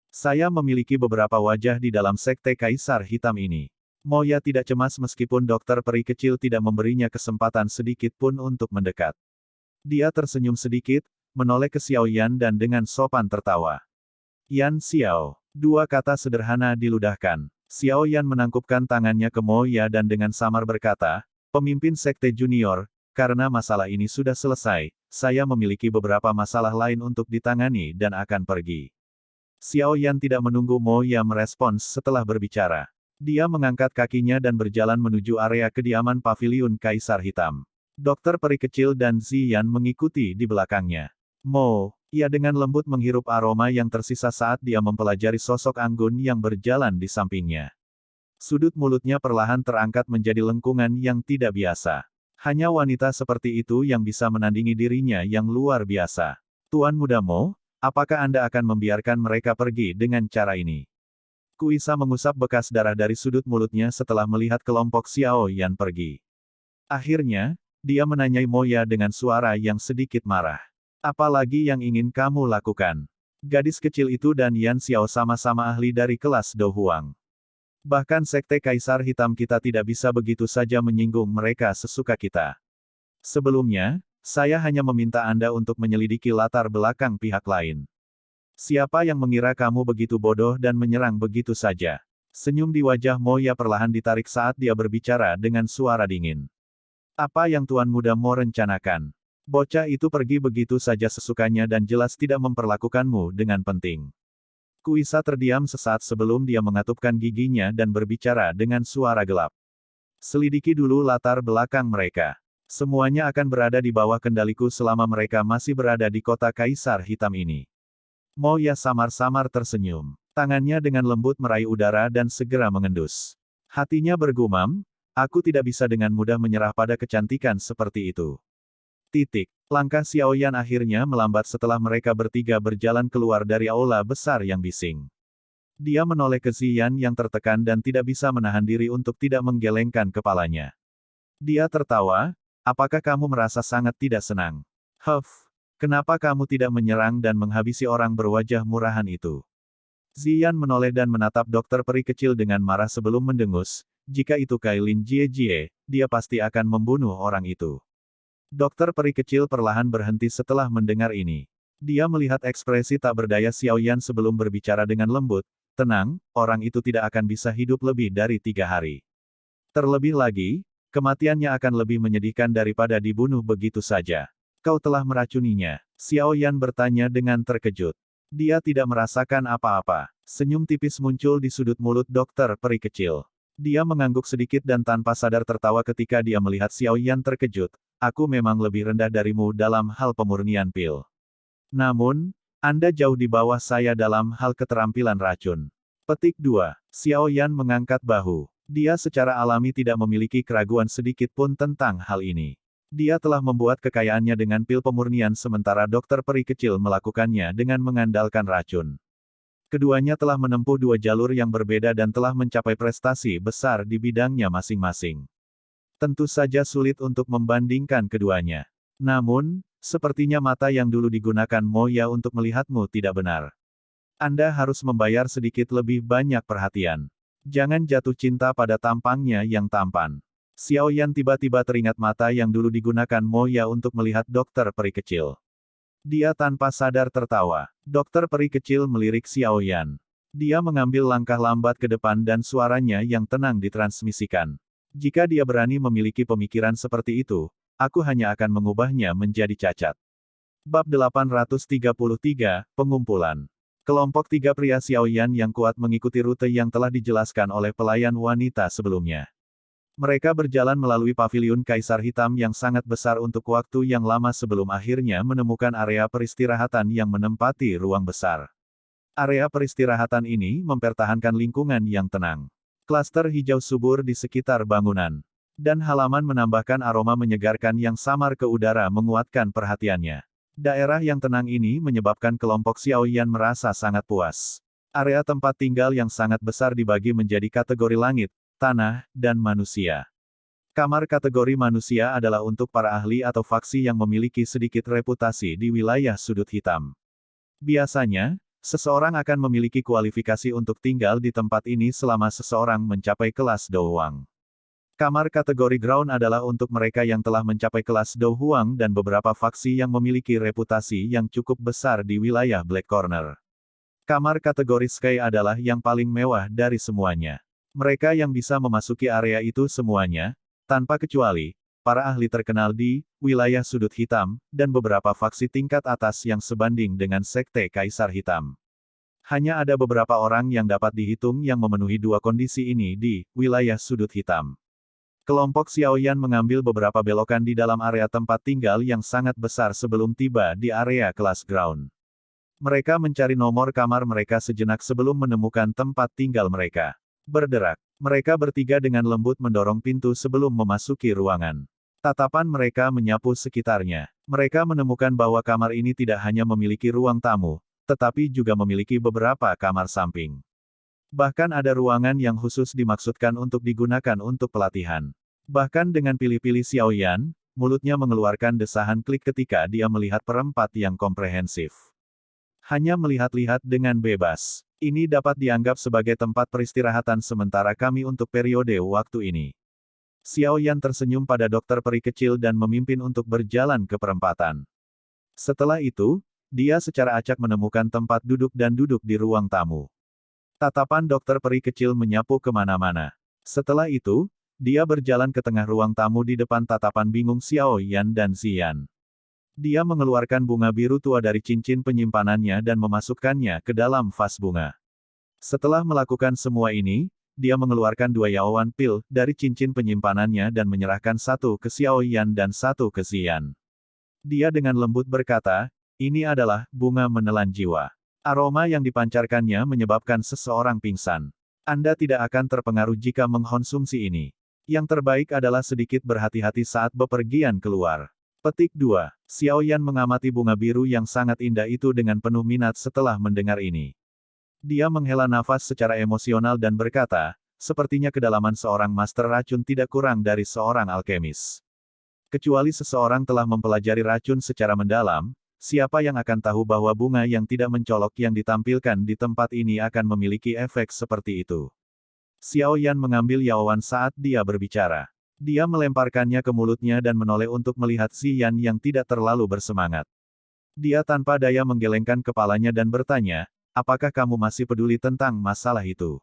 Saya memiliki beberapa wajah di dalam Sekte Kaisar Hitam ini. Moya tidak cemas meskipun dokter peri kecil tidak memberinya kesempatan sedikit pun untuk mendekat. Dia tersenyum sedikit, menoleh ke Xiao Yan dan dengan sopan tertawa. Yan Xiao. Dua kata sederhana diludahkan. Xiao Yan menangkupkan tangannya ke Moya dan dengan samar berkata, pemimpin Sekte Junior, karena masalah ini sudah selesai, saya memiliki beberapa masalah lain untuk ditangani dan akan pergi. Xiao Yan tidak menunggu Moya merespons setelah berbicara. Dia mengangkat kakinya dan berjalan menuju area kediaman paviliun Kaisar Hitam. Dokter peri kecil dan Ziyan mengikuti di belakangnya. Ia dengan lembut menghirup aroma yang tersisa saat dia mempelajari sosok anggun yang berjalan di sampingnya. Sudut mulutnya perlahan terangkat menjadi lengkungan yang tidak biasa. Hanya wanita seperti itu yang bisa menandingi dirinya yang luar biasa. Tuan Muda Mo, apakah Anda akan membiarkan mereka pergi dengan cara ini? Kuisa mengusap bekas darah dari sudut mulutnya setelah melihat kelompok Xiao Yan pergi. Akhirnya, dia menanyai Moya dengan suara yang sedikit marah. Apalagi yang ingin kamu lakukan? Gadis kecil itu dan Yan Xiao sama-sama ahli dari kelas Do Huang. Bahkan Sekte Kaisar Hitam kita tidak bisa begitu saja menyinggung mereka sesuka kita. Sebelumnya, saya hanya meminta Anda untuk menyelidiki latar belakang pihak lain. Siapa yang mengira kamu begitu bodoh dan menyerang begitu saja? Senyum di wajah Moya perlahan ditarik saat dia berbicara dengan suara dingin. Apa yang Tuan Muda Mo rencanakan? Bocah itu pergi begitu saja sesukanya dan jelas tidak memperlakukanmu dengan penting. Kuisa terdiam sesaat sebelum dia mengatupkan giginya dan berbicara dengan suara gelap. Selidiki dulu latar belakang mereka. Semuanya akan berada di bawah kendaliku selama mereka masih berada di kota Kaisar Hitam ini. Moya samar-samar tersenyum. Tangannya dengan lembut meraih udara dan segera mengendus. Hatinya bergumam, aku tidak bisa dengan mudah menyerah pada kecantikan seperti itu. Langkah Xiaoyan akhirnya melambat setelah mereka bertiga berjalan keluar dari aula besar yang bising. Dia menoleh ke Ziyan yang tertekan dan tidak bisa menahan diri untuk tidak menggelengkan kepalanya. Dia tertawa, apakah kamu merasa sangat tidak senang? Kenapa kamu tidak menyerang dan menghabisi orang berwajah murahan itu? Ziyan menoleh dan menatap dokter peri kecil dengan marah sebelum mendengus, jika itu Kailin Jie, dia pasti akan membunuh orang itu. Dokter peri kecil perlahan berhenti setelah mendengar ini. Dia melihat ekspresi tak berdaya Xiaoyan sebelum berbicara dengan lembut, tenang, orang itu tidak akan bisa hidup lebih dari 3 hari. Terlebih lagi, kematiannya akan lebih menyedihkan daripada dibunuh begitu saja. Kau telah meracuninya? Xiaoyan bertanya dengan terkejut. Dia tidak merasakan apa-apa. Senyum tipis muncul di sudut mulut dokter peri kecil. Dia mengangguk sedikit dan tanpa sadar tertawa ketika dia melihat Xiaoyan terkejut. Aku memang lebih rendah darimu dalam hal pemurnian pil. Namun, Anda jauh di bawah saya dalam hal keterampilan racun. Petik 2. Xiaoyan mengangkat bahu. Dia secara alami tidak memiliki keraguan sedikit pun tentang hal ini. Dia telah membuat kekayaannya dengan pil pemurnian sementara dokter peri kecil melakukannya dengan mengandalkan racun. Keduanya telah menempuh 2 jalur yang berbeda dan telah mencapai prestasi besar di bidangnya masing-masing. Tentu saja sulit untuk membandingkan keduanya. Namun, sepertinya mata yang dulu digunakan Moya untuk melihatmu tidak benar. Anda harus membayar sedikit lebih banyak perhatian. Jangan jatuh cinta pada tampangnya yang tampan. Xiaoyan tiba-tiba teringat mata yang dulu digunakan Moya untuk melihat dokter peri kecil. Dia tanpa sadar tertawa. Dokter peri kecil melirik Xiaoyan. Dia mengambil langkah lambat ke depan dan suaranya yang tenang ditransmisikan. Jika dia berani memiliki pemikiran seperti itu, aku hanya akan mengubahnya menjadi cacat. Bab 833, Pengumpulan. Kelompok 3 pria Xiaoyan yang kuat mengikuti rute yang telah dijelaskan oleh pelayan wanita sebelumnya. Mereka berjalan melalui paviliun Kaisar Hitam yang sangat besar untuk waktu yang lama sebelum akhirnya menemukan area peristirahatan yang menempati ruang besar. Area peristirahatan ini mempertahankan lingkungan yang tenang. Klaster hijau subur di sekitar bangunan. Dan halaman menambahkan aroma menyegarkan yang samar ke udara menguatkan perhatiannya. Daerah yang tenang ini menyebabkan kelompok Xiaoyan merasa sangat puas. Area tempat tinggal yang sangat besar dibagi menjadi kategori langit, tanah, dan manusia. Kamar kategori manusia adalah untuk para ahli atau faksi yang memiliki sedikit reputasi di wilayah sudut hitam. Biasanya, seseorang akan memiliki kualifikasi untuk tinggal di tempat ini selama seseorang mencapai kelas Do Huang. Kamar kategori ground adalah untuk mereka yang telah mencapai kelas Do Huang dan beberapa faksi yang memiliki reputasi yang cukup besar di wilayah Black Corner. Kamar kategori sky adalah yang paling mewah dari semuanya. Mereka yang bisa memasuki area itu semuanya, tanpa kecuali, para ahli terkenal di wilayah sudut hitam, dan beberapa faksi tingkat atas yang sebanding dengan Sekte Kaisar Hitam. Hanya ada beberapa orang yang dapat dihitung yang memenuhi 2 kondisi ini di wilayah sudut hitam. Kelompok Xiaoyan mengambil beberapa belokan di dalam area tempat tinggal yang sangat besar sebelum tiba di area kelas ground. Mereka mencari nomor kamar mereka sejenak sebelum menemukan tempat tinggal mereka. Berderak. Mereka bertiga dengan lembut mendorong pintu sebelum memasuki ruangan. Tatapan mereka menyapu sekitarnya. Mereka menemukan bahwa kamar ini tidak hanya memiliki ruang tamu, tetapi juga memiliki beberapa kamar samping. Bahkan ada ruangan yang khusus dimaksudkan untuk digunakan untuk pelatihan. Bahkan dengan pilih-pilih Xiaoyan, mulutnya mengeluarkan desahan klik ketika dia melihat perempat yang komprehensif. Hanya melihat-lihat dengan bebas. Ini dapat dianggap sebagai tempat peristirahatan sementara kami untuk periode waktu ini. Xiaoyan tersenyum pada dokter peri kecil dan memimpin untuk berjalan ke perempatan. Setelah itu, dia secara acak menemukan tempat duduk dan duduk di ruang tamu. Tatapan dokter peri kecil menyapu kemana-mana. Setelah itu, dia berjalan ke tengah ruang tamu di depan tatapan bingung Xiaoyan dan Ziyan. Dia mengeluarkan bunga biru tua dari cincin penyimpanannya dan memasukkannya ke dalam vas bunga. Setelah melakukan semua ini, dia mengeluarkan 2 yaoan pil dari cincin penyimpanannya dan menyerahkan 1 ke Xiaoyan dan 1 ke Ziyan. Dia dengan lembut berkata, ini adalah bunga menelan jiwa. Aroma yang dipancarkannya menyebabkan seseorang pingsan. Anda tidak akan terpengaruh jika mengkonsumsi ini. Yang terbaik adalah sedikit berhati-hati saat bepergian keluar. Petik 2. Xiao Yan mengamati bunga biru yang sangat indah itu dengan penuh minat setelah mendengar ini. Dia menghela nafas secara emosional dan berkata, sepertinya kedalaman seorang master racun tidak kurang dari seorang alkemis. Kecuali seseorang telah mempelajari racun secara mendalam, siapa yang akan tahu bahwa bunga yang tidak mencolok yang ditampilkan di tempat ini akan memiliki efek seperti itu. Xiao Yan mengambil Yaowan saat dia berbicara. Dia melemparkannya ke mulutnya dan menoleh untuk melihat Ziyan yang tidak terlalu bersemangat. Dia tanpa daya menggelengkan kepalanya dan bertanya, apakah kamu masih peduli tentang masalah itu?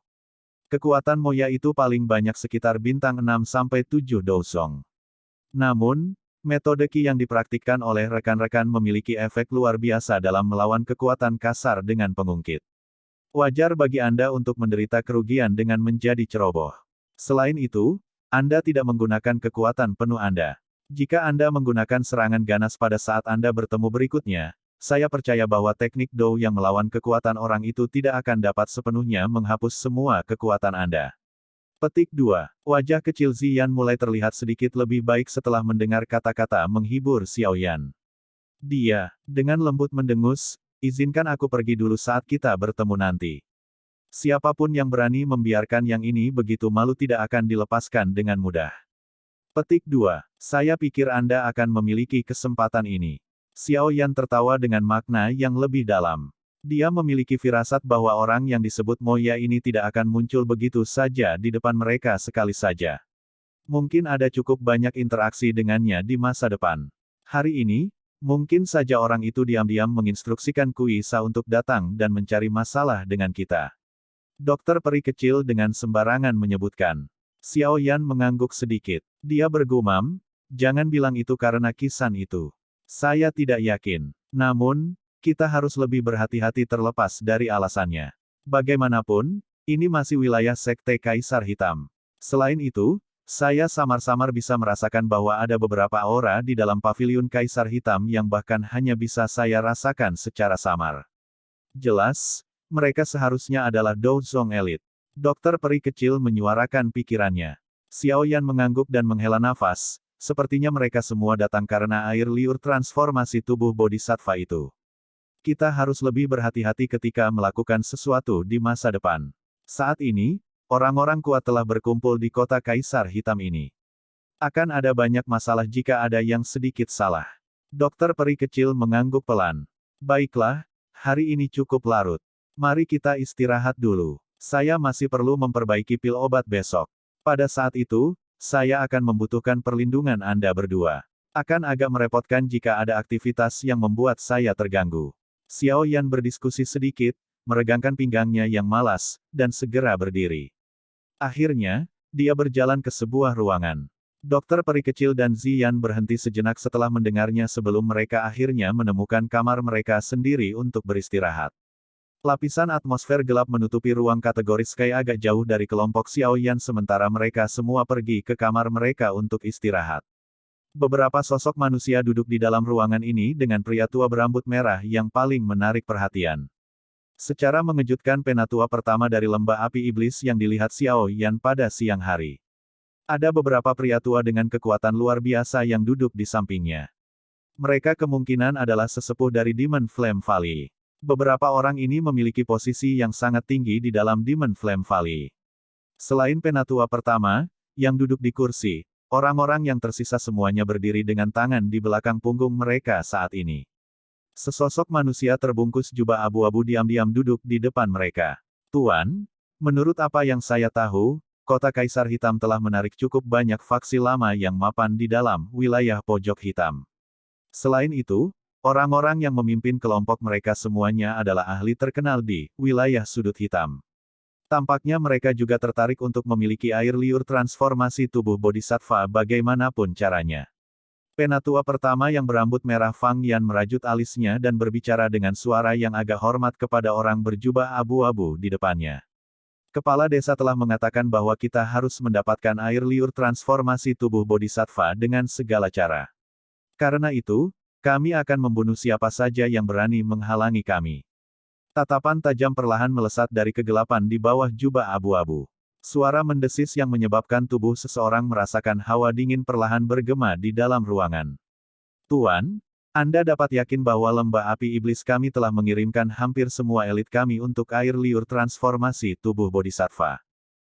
Kekuatan Moya itu paling banyak sekitar bintang 6-7 Dousong. Namun, metode Qi yang dipraktikkan oleh rekan-rekan memiliki efek luar biasa dalam melawan kekuatan kasar dengan pengungkit. Wajar bagi Anda untuk menderita kerugian dengan menjadi ceroboh. Selain itu, Anda tidak menggunakan kekuatan penuh Anda. Jika Anda menggunakan serangan ganas pada saat Anda bertemu berikutnya, saya percaya bahwa teknik Dou yang melawan kekuatan orang itu tidak akan dapat sepenuhnya menghapus semua kekuatan Anda. Petik 2. Wajah kecil Ziyan mulai terlihat sedikit lebih baik setelah mendengar kata-kata menghibur Xiao Yan. Dia, dengan lembut mendengus, izinkan aku pergi dulu saat kita bertemu nanti. Siapapun yang berani membiarkan yang ini begitu malu tidak akan dilepaskan dengan mudah. Petik 2. Saya pikir Anda akan memiliki kesempatan ini. Xiao Yan tertawa dengan makna yang lebih dalam. Dia memiliki firasat bahwa orang yang disebut Moya ini tidak akan muncul begitu saja di depan mereka sekali saja. Mungkin ada cukup banyak interaksi dengannya di masa depan. Hari ini, mungkin saja orang itu diam-diam menginstruksikan Kuisa untuk datang dan mencari masalah dengan kita. Dokter peri kecil dengan sembarangan menyebutkan. Xiao Yan mengangguk sedikit. Dia bergumam, jangan bilang itu karena kisan itu. Saya tidak yakin. Namun, kita harus lebih berhati-hati terlepas dari alasannya. Bagaimanapun, ini masih wilayah Sekte Kaisar Hitam. Selain itu, saya samar-samar bisa merasakan bahwa ada beberapa aura di dalam paviliun Kaisar Hitam yang bahkan hanya bisa saya rasakan secara samar. Jelas, mereka seharusnya adalah Douzong Elite. Dokter peri kecil menyuarakan pikirannya. Xiao Yan mengangguk dan menghela nafas, sepertinya mereka semua datang karena air liur transformasi tubuh Bodhisattva itu. Kita harus lebih berhati-hati ketika melakukan sesuatu di masa depan. Saat ini, orang-orang kuat telah berkumpul di kota Kaisar Hitam ini. Akan ada banyak masalah jika ada yang sedikit salah. Dokter peri kecil mengangguk pelan. Baiklah, hari ini cukup larut. Mari kita istirahat dulu. Saya masih perlu memperbaiki pil obat besok. Pada saat itu, saya akan membutuhkan perlindungan Anda berdua. Akan agak merepotkan jika ada aktivitas yang membuat saya terganggu. Xiao Yan berdiskusi sedikit, meregangkan pinggangnya yang malas, dan segera berdiri. Akhirnya, dia berjalan ke sebuah ruangan. Dokter peri kecil dan Ziyan berhenti sejenak setelah mendengarnya sebelum mereka akhirnya menemukan kamar mereka sendiri untuk beristirahat. Lapisan atmosfer gelap menutupi ruang kategori Sky agak jauh dari kelompok Xiao Yan sementara mereka semua pergi ke kamar mereka untuk istirahat. Beberapa sosok manusia duduk di dalam ruangan ini dengan pria tua berambut merah yang paling menarik perhatian. Secara mengejutkan penatua pertama dari lembah api iblis yang dilihat Xiao Yan pada siang hari. Ada beberapa pria tua dengan kekuatan luar biasa yang duduk di sampingnya. Mereka kemungkinan adalah sesepuh dari Demon Flame Valley. Beberapa orang ini memiliki posisi yang sangat tinggi di dalam Demon Flame Valley. Selain penatua pertama, yang duduk di kursi, orang-orang yang tersisa semuanya berdiri dengan tangan di belakang punggung mereka saat ini. Sesosok manusia terbungkus jubah abu-abu diam-diam duduk di depan mereka. Tuan, menurut apa yang saya tahu, kota Kaisar Hitam telah menarik cukup banyak faksi lama yang mapan di dalam wilayah pojok hitam. Selain itu, orang-orang yang memimpin kelompok mereka semuanya adalah ahli terkenal di wilayah sudut hitam. Tampaknya mereka juga tertarik untuk memiliki air liur transformasi tubuh Bodhisattva bagaimanapun caranya. Penatua pertama yang berambut merah Fang Yan merajut alisnya dan berbicara dengan suara yang agak hormat kepada orang berjubah abu-abu di depannya. Kepala desa telah mengatakan bahwa kita harus mendapatkan air liur transformasi tubuh Bodhisattva dengan segala cara. Karena itu, kami akan membunuh siapa saja yang berani menghalangi kami. Tatapan tajam perlahan melesat dari kegelapan di bawah jubah abu-abu. Suara mendesis yang menyebabkan tubuh seseorang merasakan hawa dingin perlahan bergema di dalam ruangan. Tuan, Anda dapat yakin bahwa lembah api iblis kami telah mengirimkan hampir semua elit kami untuk air liur transformasi tubuh Bodhisattva.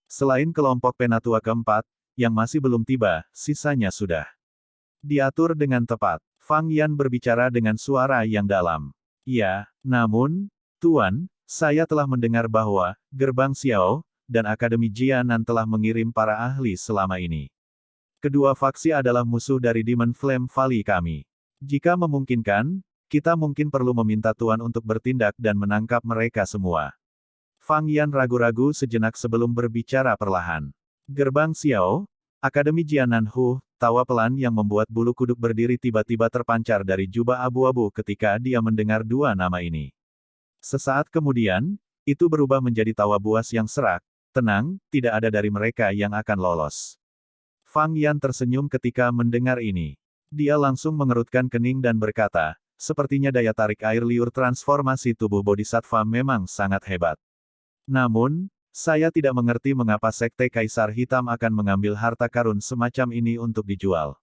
Selain kelompok penatua keempat, yang masih belum tiba, sisanya sudah diatur dengan tepat. Fang Yan berbicara dengan suara yang dalam. Ya, namun, Tuan, saya telah mendengar bahwa Gerbang Xiao dan Akademi Jianan telah mengirim para ahli selama ini. Kedua faksi adalah musuh dari Demon Flame Valley kami. Jika memungkinkan, kita mungkin perlu meminta Tuan untuk bertindak dan menangkap mereka semua. Fang Yan ragu-ragu sejenak sebelum berbicara perlahan. Gerbang Xiao, Akademi Jianan Hu, tawa pelan yang membuat bulu kuduk berdiri tiba-tiba terpancar dari jubah abu-abu ketika dia mendengar dua nama ini. Sesaat kemudian, itu berubah menjadi tawa buas yang serak. Tenang, tidak ada dari mereka yang akan lolos. Fang Yan tersenyum ketika mendengar ini. Dia langsung mengerutkan kening dan berkata, sepertinya daya tarik air liur transformasi tubuh Bodhisattva memang sangat hebat. Namun, saya tidak mengerti mengapa Sekte Kaisar Hitam akan mengambil harta karun semacam ini untuk dijual.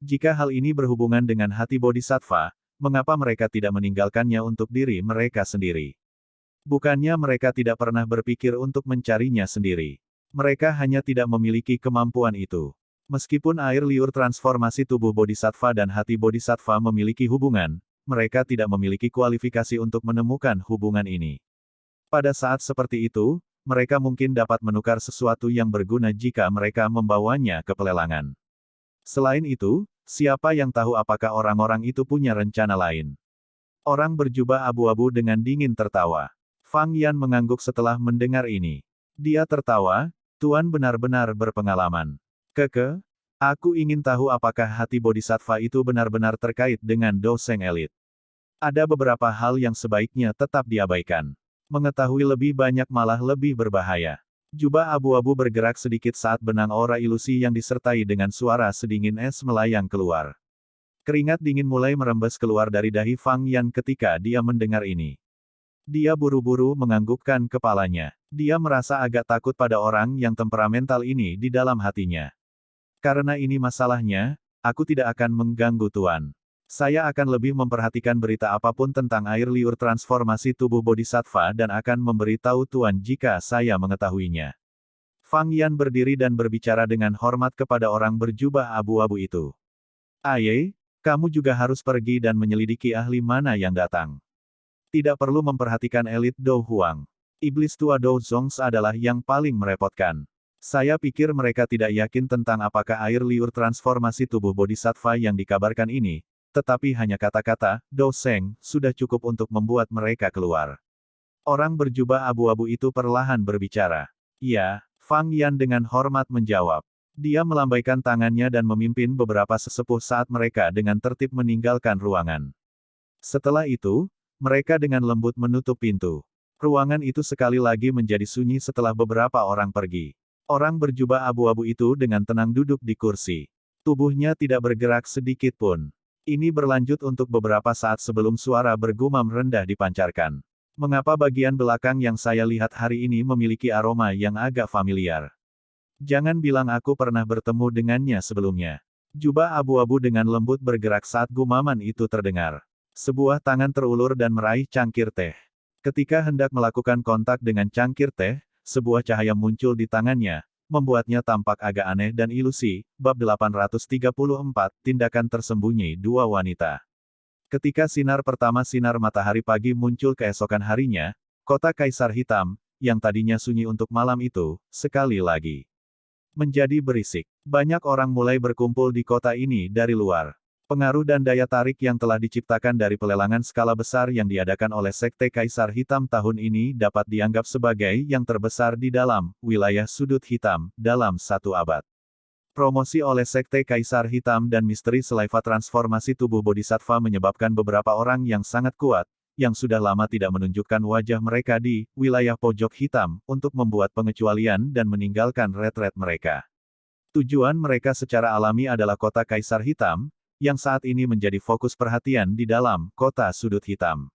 Jika hal ini berhubungan dengan hati Bodhisattva, mengapa mereka tidak meninggalkannya untuk diri mereka sendiri? Bukannya mereka tidak pernah berpikir untuk mencarinya sendiri. Mereka hanya tidak memiliki kemampuan itu. Meskipun air liur transformasi tubuh Bodhisattva dan hati Bodhisattva memiliki hubungan, mereka tidak memiliki kualifikasi untuk menemukan hubungan ini. Pada saat seperti itu, mereka mungkin dapat menukar sesuatu yang berguna jika mereka membawanya ke pelelangan. Selain itu, siapa yang tahu apakah orang-orang itu punya rencana lain? Orang berjubah abu-abu dengan dingin tertawa. Fang Yan mengangguk setelah mendengar ini. Dia tertawa, Tuan benar-benar berpengalaman. Aku ingin tahu apakah hati Bodhisattva itu benar-benar terkait dengan doseng elit. Ada beberapa hal yang sebaiknya tetap diabaikan. Mengetahui lebih banyak malah lebih berbahaya. Jubah abu-abu bergerak sedikit saat benang aura ilusi yang disertai dengan suara sedingin es melayang keluar. Keringat dingin mulai merembes keluar dari dahi Fang Yan ketika dia mendengar ini. Dia buru-buru menganggukkan kepalanya. Dia merasa agak takut pada orang yang temperamental ini di dalam hatinya. Karena ini masalahnya, aku tidak akan mengganggu Tuan. Saya akan lebih memperhatikan berita apapun tentang air liur transformasi tubuh Bodhisattva dan akan memberitahu Tuan jika saya mengetahuinya. Fang Yan berdiri dan berbicara dengan hormat kepada orang berjubah abu-abu itu. Aye, kamu juga harus pergi dan menyelidiki ahli mana yang datang. Tidak perlu memperhatikan elit Dou Huang. Iblis tua Dou Zongs adalah yang paling merepotkan. Saya pikir mereka tidak yakin tentang apakah air liur transformasi tubuh Bodhisattva yang dikabarkan ini, tetapi hanya kata-kata, Dou Seng, sudah cukup untuk membuat mereka keluar. Orang berjubah abu-abu itu perlahan berbicara. Ya, Fang Yan dengan hormat menjawab. Dia melambaikan tangannya dan memimpin beberapa sesepuh saat mereka dengan tertib meninggalkan ruangan. Setelah itu, mereka dengan lembut menutup pintu. Ruangan itu sekali lagi menjadi sunyi setelah beberapa orang pergi. Orang berjubah abu-abu itu dengan tenang duduk di kursi. Tubuhnya tidak bergerak sedikit pun. Ini berlanjut untuk beberapa saat sebelum suara bergumam rendah dipancarkan. Mengapa bagian belakang yang saya lihat hari ini memiliki aroma yang agak familiar? Jangan bilang aku pernah bertemu dengannya sebelumnya. Jubah abu-abu dengan lembut bergerak saat gumaman itu terdengar. Sebuah tangan terulur dan meraih cangkir teh. Ketika hendak melakukan kontak dengan cangkir teh, sebuah cahaya muncul di tangannya, membuatnya tampak agak aneh dan ilusi. Bab 834, Tindakan Tersembunyi Dua Wanita. Ketika sinar pertama sinar matahari pagi muncul keesokan harinya, kota Kaisar Hitam, yang tadinya sunyi untuk malam itu, sekali lagi menjadi berisik. Banyak orang mulai berkumpul di kota ini dari luar. Pengaruh dan daya tarik yang telah diciptakan dari pelelangan skala besar yang diadakan oleh Sekte Kaisar Hitam tahun ini dapat dianggap sebagai yang terbesar di dalam wilayah sudut hitam dalam satu abad. Promosi oleh Sekte Kaisar Hitam dan misteri selaiva transformasi tubuh Bodhisattva menyebabkan beberapa orang yang sangat kuat, yang sudah lama tidak menunjukkan wajah mereka di wilayah pojok hitam, untuk membuat pengecualian dan meninggalkan retret mereka. Tujuan mereka secara alami adalah kota Kaisar Hitam, yang saat ini menjadi fokus perhatian di dalam kota sudut hitam.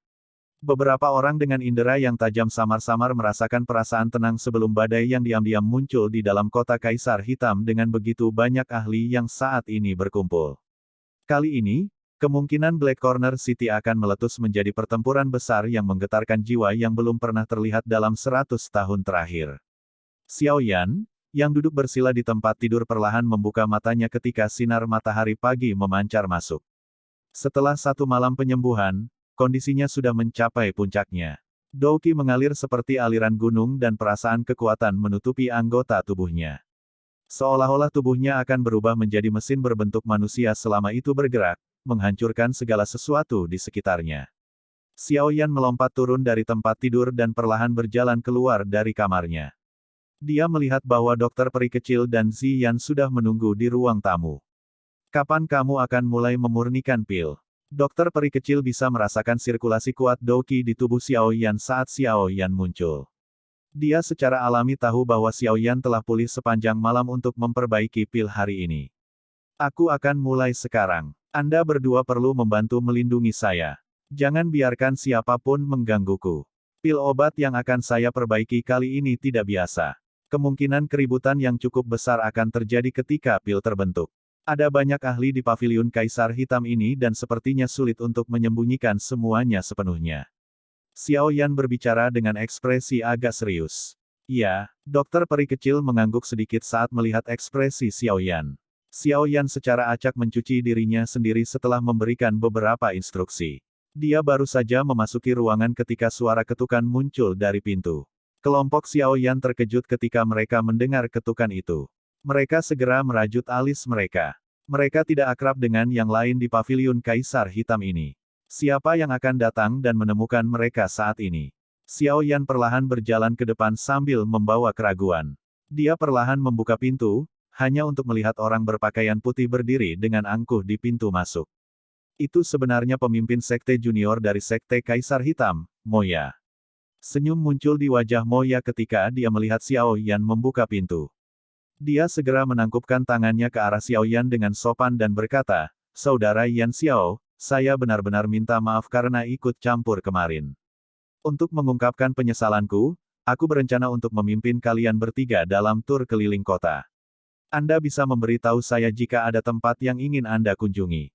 Beberapa orang dengan indera yang tajam samar-samar merasakan perasaan tenang sebelum badai yang diam-diam muncul di dalam kota Kaisar Hitam dengan begitu banyak ahli yang saat ini berkumpul. Kali ini, Kemungkinan Black Corner City akan meletus menjadi pertempuran besar yang menggetarkan jiwa yang belum pernah terlihat dalam 100 tahun terakhir. Xiao Yan, yang duduk bersila di tempat tidur perlahan membuka matanya ketika sinar matahari pagi memancar masuk. Setelah satu malam penyembuhan, kondisinya sudah mencapai puncaknya. Dou Qi mengalir seperti aliran gunung dan perasaan kekuatan menutupi anggota tubuhnya. Seolah-olah tubuhnya akan berubah menjadi mesin berbentuk manusia selama itu bergerak, menghancurkan segala sesuatu di sekitarnya. Xiao Yan melompat turun dari tempat tidur dan perlahan berjalan keluar dari kamarnya. Dia melihat bahwa dokter peri kecil dan Ziyan sudah menunggu di ruang tamu. Kapan kamu akan mulai memurnikan pil? Dokter peri kecil bisa merasakan sirkulasi kuat Dou Qi di tubuh Xiao Yan saat Xiao Yan muncul. Dia secara alami tahu bahwa Xiao Yan telah pulih sepanjang malam untuk memperbaiki pil hari ini. Aku akan mulai sekarang. Anda berdua perlu membantu melindungi saya. Jangan biarkan siapapun menggangguku. Pil obat yang akan saya perbaiki kali ini tidak biasa. Kemungkinan keributan yang cukup besar akan terjadi ketika pil terbentuk. Ada banyak ahli di paviliun Kaisar Hitam ini dan sepertinya sulit untuk menyembunyikan semuanya sepenuhnya. Xiao Yan berbicara dengan ekspresi agak serius. Ya, dokter peri kecil mengangguk sedikit saat melihat ekspresi Xiao Yan. Xiao Yan secara acak mencuci dirinya sendiri setelah memberikan beberapa instruksi. Dia baru saja memasuki ruangan ketika suara ketukan muncul dari pintu. Kelompok Xiao Yan terkejut ketika mereka mendengar ketukan itu. Mereka segera merajut alis mereka. Mereka tidak akrab dengan yang lain di paviliun Kaisar Hitam ini. Siapa yang akan datang dan menemukan mereka saat ini? Xiao Yan perlahan berjalan ke depan sambil membawa keraguan. Dia perlahan membuka pintu, hanya untuk melihat orang berpakaian putih berdiri dengan angkuh di pintu masuk. Itu sebenarnya pemimpin sekte junior dari sekte Kaisar Hitam, Moya. Senyum muncul di wajah Moya ketika dia melihat Xiao Yan membuka pintu. Dia segera menangkupkan tangannya ke arah Xiao Yan dengan sopan dan berkata, "Saudara Yan Xiao, saya benar-benar minta maaf karena ikut campur kemarin. Untuk mengungkapkan penyesalanku, aku berencana untuk memimpin kalian bertiga dalam tur keliling kota. Anda bisa memberitahu saya jika ada tempat yang ingin Anda kunjungi."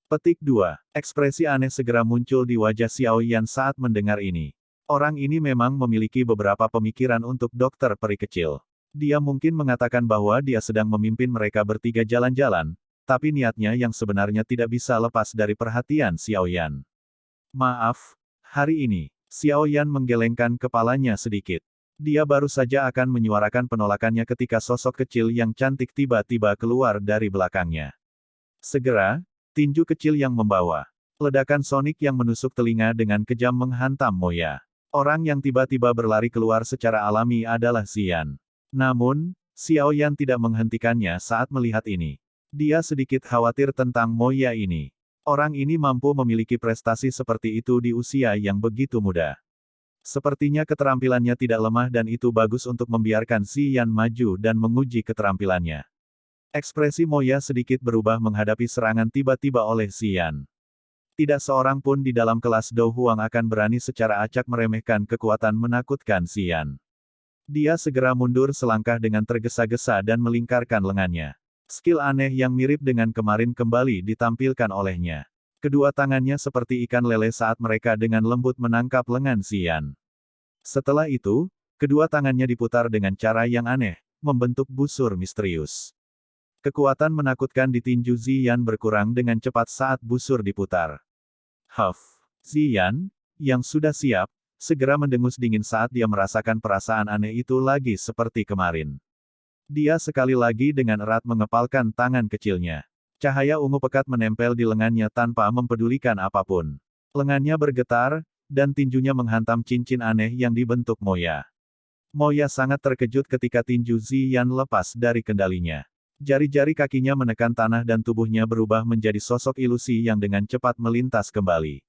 Petik 2. Ekspresi aneh segera muncul di wajah Xiao Yan saat mendengar ini. Orang ini memang memiliki beberapa pemikiran untuk dokter peri kecil. Dia mungkin mengatakan bahwa dia sedang memimpin mereka bertiga jalan-jalan, tapi niatnya yang sebenarnya tidak bisa lepas dari perhatian Xiao Yan. Maaf, hari ini, Xiao Yan menggelengkan kepalanya sedikit. Dia baru saja akan menyuarakan penolakannya ketika sosok kecil yang cantik tiba-tiba keluar dari belakangnya. Segera, tinju kecil yang membawa ledakan sonik yang menusuk telinga dengan kejam menghantam Moya. Orang yang tiba-tiba berlari keluar secara alami adalah Ziyan. Namun, Xiao Yan tidak menghentikannya saat melihat ini. Dia sedikit khawatir tentang Moya ini. Orang ini mampu memiliki prestasi seperti itu di usia yang begitu muda. Sepertinya keterampilannya tidak lemah dan itu bagus untuk membiarkan Ziyan maju dan menguji keterampilannya. Ekspresi Moya sedikit berubah menghadapi serangan tiba-tiba oleh Ziyan. Tidak seorang pun di dalam kelas Dou Huang akan berani secara acak meremehkan kekuatan menakutkan Ziyan. Dia segera mundur selangkah dengan tergesa-gesa dan melingkarkan lengannya. Skill aneh yang mirip dengan kemarin kembali ditampilkan olehnya. Kedua tangannya seperti ikan lele saat mereka dengan lembut menangkap lengan Ziyan. Setelah itu, kedua tangannya diputar dengan cara yang aneh, membentuk busur misterius. Kekuatan menakutkan di tinju Ziyan berkurang dengan cepat saat busur diputar. Ziyan, yang sudah siap, segera mendengus dingin saat dia merasakan perasaan aneh itu lagi seperti kemarin. Dia sekali lagi dengan erat mengepalkan tangan kecilnya. Cahaya ungu pekat menempel di lengannya tanpa mempedulikan apapun. Lengannya bergetar, dan tinjunya menghantam cincin aneh yang dibentuk Moya. Moya sangat terkejut ketika tinju Ziyan lepas dari kendalinya. Jari-jari kakinya menekan tanah dan tubuhnya berubah menjadi sosok ilusi yang dengan cepat melintas kembali.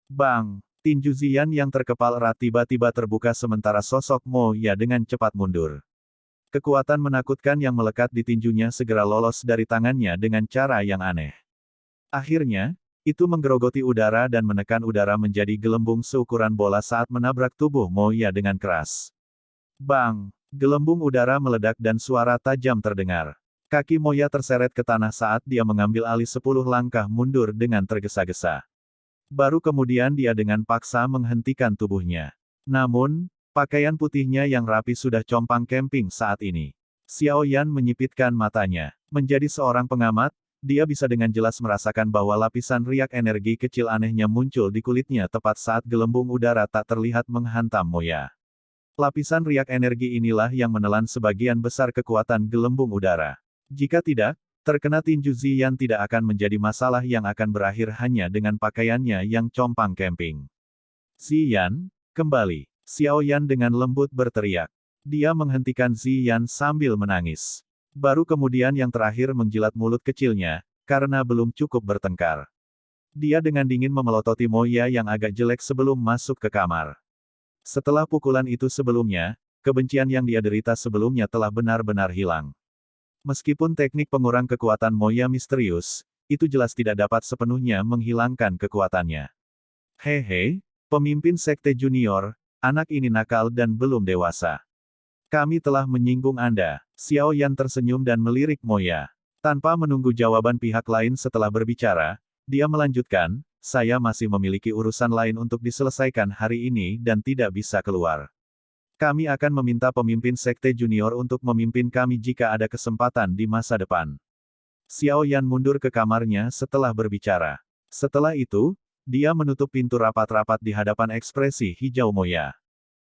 Bang! Tinju Ziyan yang terkepal erat tiba-tiba terbuka sementara sosok Moya dengan cepat mundur. Kekuatan menakutkan yang melekat di tinjunya segera lolos dari tangannya dengan cara yang aneh. Akhirnya, itu menggerogoti udara dan menekan udara menjadi gelembung seukuran bola saat menabrak tubuh Moya dengan keras. Bang! Gelembung udara meledak dan suara tajam terdengar. Kaki Moya terseret ke tanah saat dia mengambil alih 10 langkah mundur dengan tergesa-gesa. Baru kemudian dia dengan paksa menghentikan tubuhnya. Namun, pakaian putihnya yang rapi sudah compang camping saat ini. Xiao Yan menyipitkan matanya. Menjadi seorang pengamat, dia bisa dengan jelas merasakan bahwa lapisan riak energi kecil anehnya muncul di kulitnya tepat saat gelembung udara tak terlihat menghantam Moya. Lapisan riak energi inilah yang menelan sebagian besar kekuatan gelembung udara. Jika tidak, terkena tinju Ziyan tidak akan menjadi masalah yang akan berakhir hanya dengan pakaiannya yang compang camping. Ziyan, kembali. Xiao Yan dengan lembut berteriak. Dia menghentikan Ziyan sambil menangis. Baru kemudian yang terakhir menjilat mulut kecilnya, karena belum cukup bertengkar. Dia dengan dingin memelototi Moya yang agak jelek sebelum masuk ke kamar. Setelah pukulan itu sebelumnya, kebencian yang dia derita sebelumnya telah benar-benar hilang. Meskipun teknik pengurang kekuatan Moya misterius, itu jelas tidak dapat sepenuhnya menghilangkan kekuatannya. Hehe, pemimpin sekte junior, anak ini nakal dan belum dewasa. Kami telah menyinggung Anda. Xiao Yan tersenyum dan melirik Moya. Tanpa menunggu jawaban pihak lain setelah berbicara, dia melanjutkan, saya masih memiliki urusan lain untuk diselesaikan hari ini dan tidak bisa keluar. Kami akan meminta pemimpin sekte junior untuk memimpin kami jika ada kesempatan di masa depan. Xiao Yan mundur ke kamarnya setelah berbicara. Setelah itu, dia menutup pintu rapat-rapat di hadapan ekspresi hijau Moya.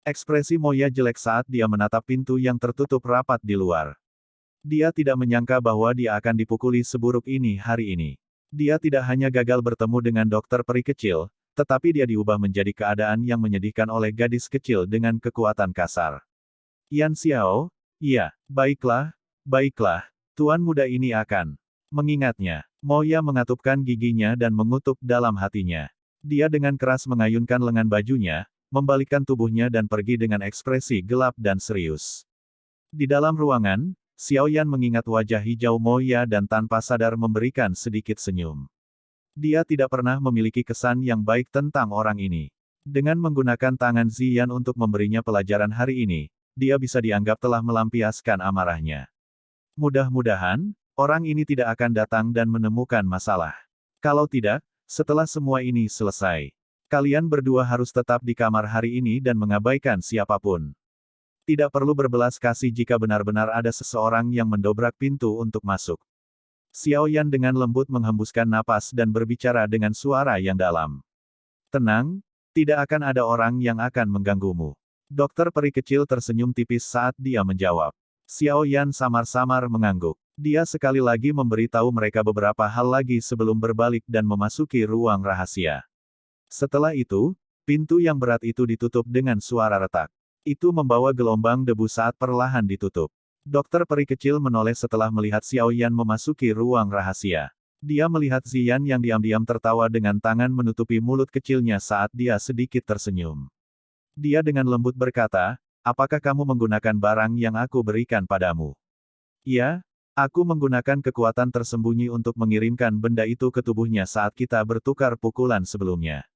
Ekspresi Moya jelek saat dia menatap pintu yang tertutup rapat di luar. Dia tidak menyangka bahwa dia akan dipukuli seburuk ini hari ini. Dia tidak hanya gagal bertemu dengan dokter peri kecil, tetapi dia diubah menjadi keadaan yang menyedihkan oleh gadis kecil dengan kekuatan kasar. Yan Xiao, iya, baiklah, tuan muda ini akan mengingatnya. Moya mengatupkan giginya dan mengutuk dalam hatinya. Dia dengan keras mengayunkan lengan bajunya, membalikkan tubuhnya dan pergi dengan ekspresi gelap dan serius. Di dalam ruangan, Xiao Yan mengingat wajah hijau Moya dan tanpa sadar memberikan sedikit senyum. Dia tidak pernah memiliki kesan yang baik tentang orang ini. Dengan menggunakan tangan Ziyan untuk memberinya pelajaran hari ini, dia bisa dianggap telah melampiaskan amarahnya. Mudah-mudahan, orang ini tidak akan datang dan menemukan masalah. Kalau tidak, setelah semua ini selesai, kalian berdua harus tetap di kamar hari ini dan mengabaikan siapapun. Tidak perlu berbelas kasih jika benar-benar ada seseorang yang mendobrak pintu untuk masuk. Xiao Yan dengan lembut menghembuskan napas dan berbicara dengan suara yang dalam. Tenang, tidak akan ada orang yang akan mengganggumu. Dokter peri kecil tersenyum tipis saat dia menjawab. Xiao Yan samar-samar mengangguk. Dia sekali lagi memberitahu mereka beberapa hal lagi sebelum berbalik dan memasuki ruang rahasia. Setelah itu, pintu yang berat itu ditutup dengan suara retak. Itu membawa gelombang debu saat perlahan ditutup. Dokter peri kecil menoleh setelah melihat Xiao Yan memasuki ruang rahasia. Dia melihat Ziyan yang diam-diam tertawa dengan tangan menutupi mulut kecilnya saat dia sedikit tersenyum. Dia dengan lembut berkata, apakah kamu menggunakan barang yang aku berikan padamu? Ya, aku menggunakan kekuatan tersembunyi untuk mengirimkan benda itu ke tubuhnya saat kita bertukar pukulan sebelumnya.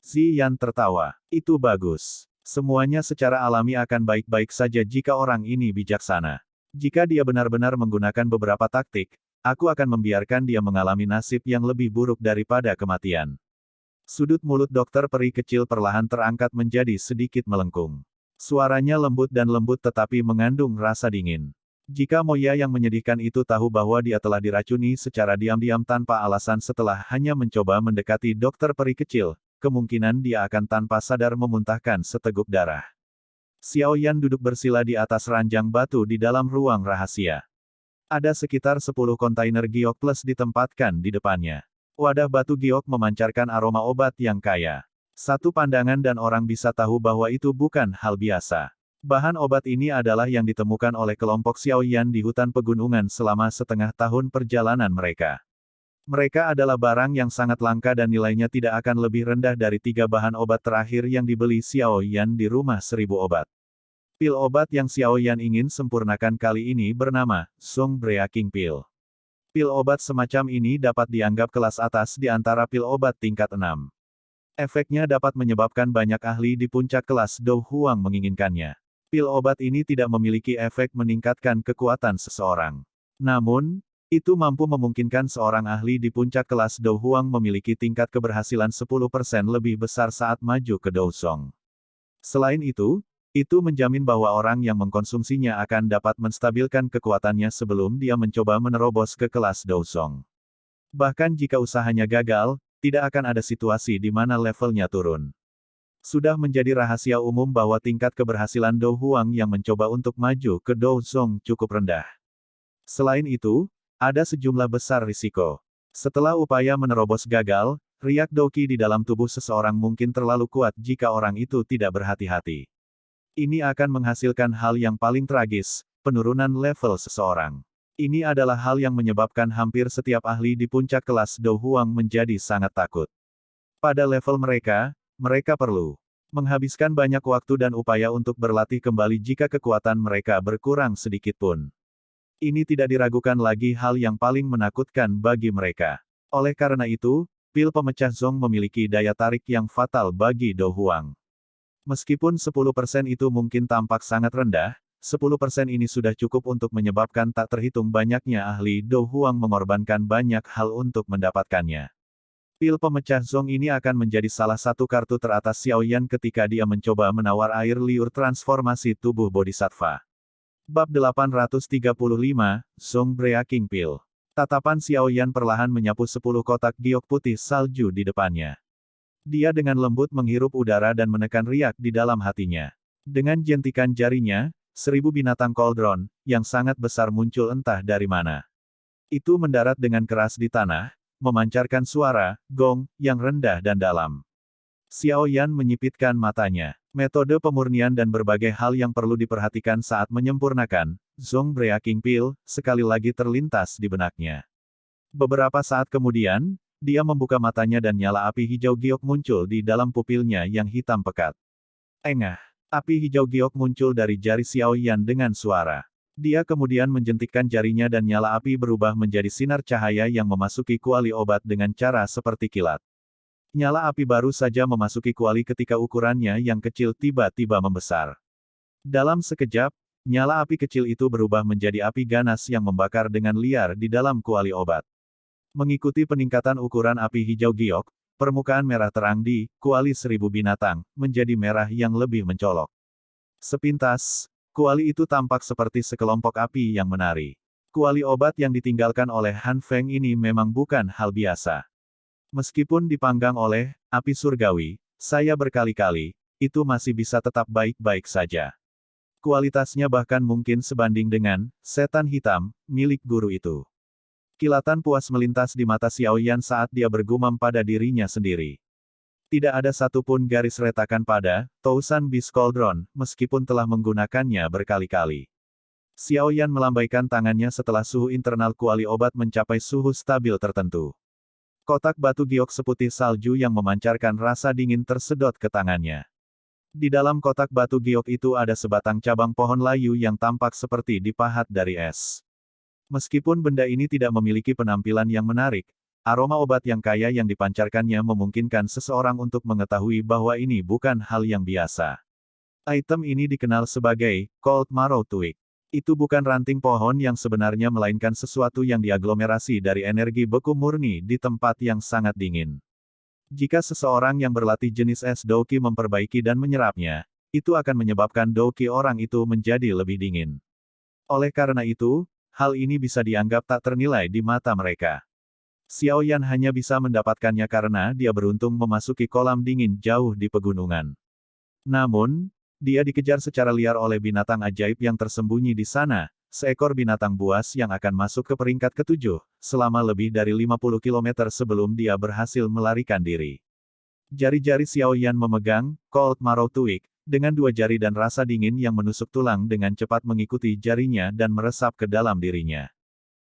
Ziyan tertawa. Itu bagus. Semuanya secara alami akan baik-baik saja jika orang ini bijaksana. Jika dia benar-benar menggunakan beberapa taktik, aku akan membiarkan dia mengalami nasib yang lebih buruk daripada kematian. Sudut mulut dokter peri kecil perlahan terangkat menjadi sedikit melengkung. Suaranya lembut dan lembut tetapi mengandung rasa dingin. Jika Moya yang menyedihkan itu tahu bahwa dia telah diracuni secara diam-diam tanpa alasan setelah hanya mencoba mendekati dokter peri kecil, kemungkinan dia akan tanpa sadar memuntahkan seteguk darah. Xiao Yan duduk bersila di atas ranjang batu di dalam ruang rahasia. Ada sekitar 10 kontainer giok plus ditempatkan di depannya. Wadah batu giok memancarkan aroma obat yang kaya. Satu pandangan dan orang bisa tahu bahwa itu bukan hal biasa. Bahan obat ini adalah yang ditemukan oleh kelompok Xiao Yan di hutan pegunungan selama setengah tahun perjalanan mereka. Mereka adalah barang yang sangat langka dan nilainya tidak akan lebih rendah dari 3 bahan obat terakhir yang dibeli Xiao Yan di rumah 1000 obat. Pil obat yang Xiao Yan ingin sempurnakan kali ini bernama Song Breaking Pill. Pil obat semacam ini dapat dianggap kelas atas di antara pil obat tingkat 6. Efeknya dapat menyebabkan banyak ahli di puncak kelas Dou Huang menginginkannya. Pil obat ini tidak memiliki efek meningkatkan kekuatan seseorang. Namun, itu mampu memungkinkan seorang ahli di puncak kelas Do Huang memiliki tingkat keberhasilan 10% lebih besar saat maju ke Do Song. Selain itu menjamin bahwa orang yang mengkonsumsinya akan dapat menstabilkan kekuatannya sebelum dia mencoba menerobos ke kelas Do Song. Bahkan jika usahanya gagal, tidak akan ada situasi di mana levelnya turun. Sudah menjadi rahasia umum bahwa tingkat keberhasilan Do Huang yang mencoba untuk maju ke Do Song cukup rendah. Selain itu, ada sejumlah besar risiko. Setelah upaya menerobos gagal, riak doqi di dalam tubuh seseorang mungkin terlalu kuat jika orang itu tidak berhati-hati. Ini akan menghasilkan hal yang paling tragis, penurunan level seseorang. Ini adalah hal yang menyebabkan hampir setiap ahli di puncak kelas Do Huang menjadi sangat takut. Pada level mereka, mereka perlu menghabiskan banyak waktu dan upaya untuk berlatih kembali jika kekuatan mereka berkurang sedikit pun. Ini tidak diragukan lagi hal yang paling menakutkan bagi mereka. Oleh karena itu, pil pemecah Zong memiliki daya tarik yang fatal bagi Do Huang. Meskipun 10% itu mungkin tampak sangat rendah, 10% ini sudah cukup untuk menyebabkan tak terhitung banyaknya ahli Do Huang mengorbankan banyak hal untuk mendapatkannya. Pil pemecah Zong ini akan menjadi salah satu kartu teratas Xiao Yan ketika dia mencoba menawar air liur transformasi tubuh Bodhisattva. Bab 835, Zong Breaking Pill. Tatapan Xiao Yan perlahan menyapu 10 kotak giok putih salju di depannya. Dia dengan lembut menghirup udara dan menekan riak di dalam hatinya. Dengan jentikan jarinya, 1000 binatang koldron, yang sangat besar muncul entah dari mana. Itu mendarat dengan keras di tanah, memancarkan suara, gong, yang rendah dan dalam. Xiao Yan menyipitkan matanya. Metode pemurnian dan berbagai hal yang perlu diperhatikan saat menyempurnakan Zong Breaking Pill sekali lagi terlintas di benaknya. Beberapa saat kemudian, dia membuka matanya dan nyala api hijau giok muncul di dalam pupilnya yang hitam pekat. Engah! Api hijau giok muncul dari jari Xiao Yan dengan suara. Dia kemudian menjentikkan jarinya dan nyala api berubah menjadi sinar cahaya yang memasuki kuali obat dengan cara seperti kilat. Nyala api baru saja memasuki kuali ketika ukurannya yang kecil tiba-tiba membesar. Dalam sekejap, nyala api kecil itu berubah menjadi api ganas yang membakar dengan liar di dalam kuali obat. Mengikuti peningkatan ukuran api hijau giok, permukaan merah terang di kuali 1000 binatang menjadi merah yang lebih mencolok. Sepintas, kuali itu tampak seperti sekelompok api yang menari. Kuali obat yang ditinggalkan oleh Han Feng ini memang bukan hal biasa. Meskipun dipanggang oleh api surgawi, saya berkali-kali, itu masih bisa tetap baik-baik saja. Kualitasnya bahkan mungkin sebanding dengan setan hitam milik guru itu. Kilatan puas melintas di mata Xiao Yan saat dia bergumam pada dirinya sendiri. Tidak ada satupun garis retakan pada Tousan Beast Cauldron, meskipun telah menggunakannya berkali-kali. Xiao Yan melambaikan tangannya setelah suhu internal kuali obat mencapai suhu stabil tertentu. Kotak batu giok seputih salju yang memancarkan rasa dingin tersedot ke tangannya. Di dalam kotak batu giok itu ada sebatang cabang pohon layu yang tampak seperti dipahat dari es. Meskipun benda ini tidak memiliki penampilan yang menarik, aroma obat yang kaya yang dipancarkannya memungkinkan seseorang untuk mengetahui bahwa ini bukan hal yang biasa. Item ini dikenal sebagai Cold Marrow Twig. Itu bukan ranting pohon yang sebenarnya melainkan sesuatu yang diaglomerasi dari energi beku murni di tempat yang sangat dingin. Jika seseorang yang berlatih jenis es doqi memperbaiki dan menyerapnya, itu akan menyebabkan doqi orang itu menjadi lebih dingin. Oleh karena itu, hal ini bisa dianggap tak ternilai di mata mereka. Xiao Yan hanya bisa mendapatkannya karena dia beruntung memasuki kolam dingin jauh di pegunungan. Namun, dia dikejar secara liar oleh binatang ajaib yang tersembunyi di sana, seekor binatang buas yang akan masuk ke peringkat ke-7, selama lebih dari 50 km sebelum dia berhasil melarikan diri. Jari-jari Xiao Yan memegang Cold Marrow Twig, dengan 2 jari dan rasa dingin yang menusuk tulang dengan cepat mengikuti jarinya dan meresap ke dalam dirinya.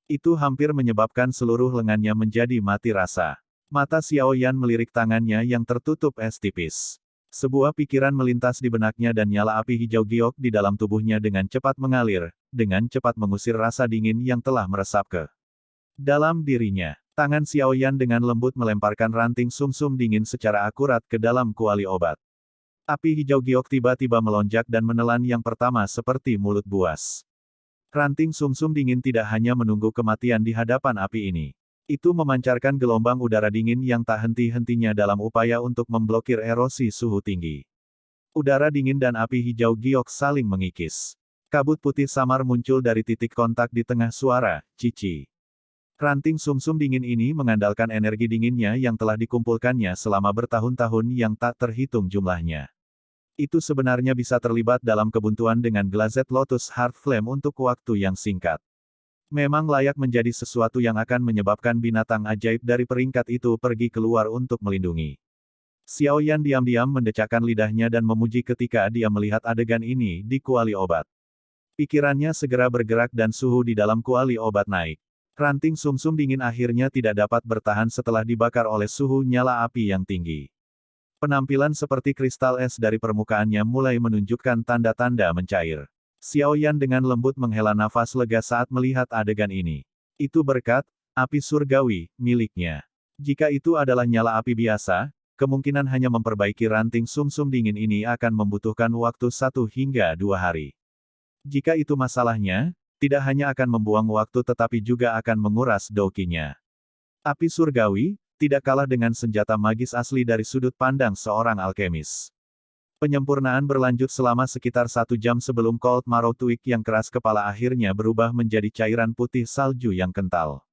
Itu hampir menyebabkan seluruh lengannya menjadi mati rasa. Mata Xiao Yan melirik tangannya yang tertutup es tipis. Sebuah pikiran melintas di benaknya dan nyala api hijau giok di dalam tubuhnya dengan cepat mengalir, dengan cepat mengusir rasa dingin yang telah meresap ke dalam dirinya. Tangan Xiao Yan dengan lembut melemparkan ranting sumsum dingin secara akurat ke dalam kuali obat. Api hijau giok tiba-tiba melonjak dan menelan yang pertama seperti mulut buas. Ranting sumsum dingin tidak hanya menunggu kematian di hadapan api ini. Itu memancarkan gelombang udara dingin yang tak henti-hentinya dalam upaya untuk memblokir erosi suhu tinggi. Udara dingin dan api hijau giok saling mengikis. Kabut putih samar muncul dari titik kontak di tengah suara, cici. Ranting sumsum dingin ini mengandalkan energi dinginnya yang telah dikumpulkannya selama bertahun-tahun yang tak terhitung jumlahnya. Itu sebenarnya bisa terlibat dalam kebuntuan dengan Glazed Lotus Heart Flame untuk waktu yang singkat. Memang layak menjadi sesuatu yang akan menyebabkan binatang ajaib dari peringkat itu pergi keluar untuk melindungi. Xiao Yan diam-diam mendecakkan lidahnya dan memuji ketika dia melihat adegan ini di kuali obat. Pikirannya segera bergerak dan suhu di dalam kuali obat naik. Ranting sumsum dingin akhirnya tidak dapat bertahan setelah dibakar oleh suhu nyala api yang tinggi. Penampilan seperti kristal es dari permukaannya mulai menunjukkan tanda-tanda mencair. Xiao Yan dengan lembut menghela nafas lega saat melihat adegan ini. Itu berkat api surgawi miliknya. Jika itu adalah nyala api biasa, kemungkinan hanya memperbaiki ranting sumsum dingin ini akan membutuhkan waktu 1 hingga 2 hari. Jika itu masalahnya, tidak hanya akan membuang waktu tetapi juga akan menguras dokinya. Api surgawi, tidak kalah dengan senjata magis asli dari sudut pandang seorang alkemis. Penyempurnaan berlanjut selama sekitar 1 jam sebelum Cold Marrow Twig yang keras kepala akhirnya berubah menjadi cairan putih salju yang kental.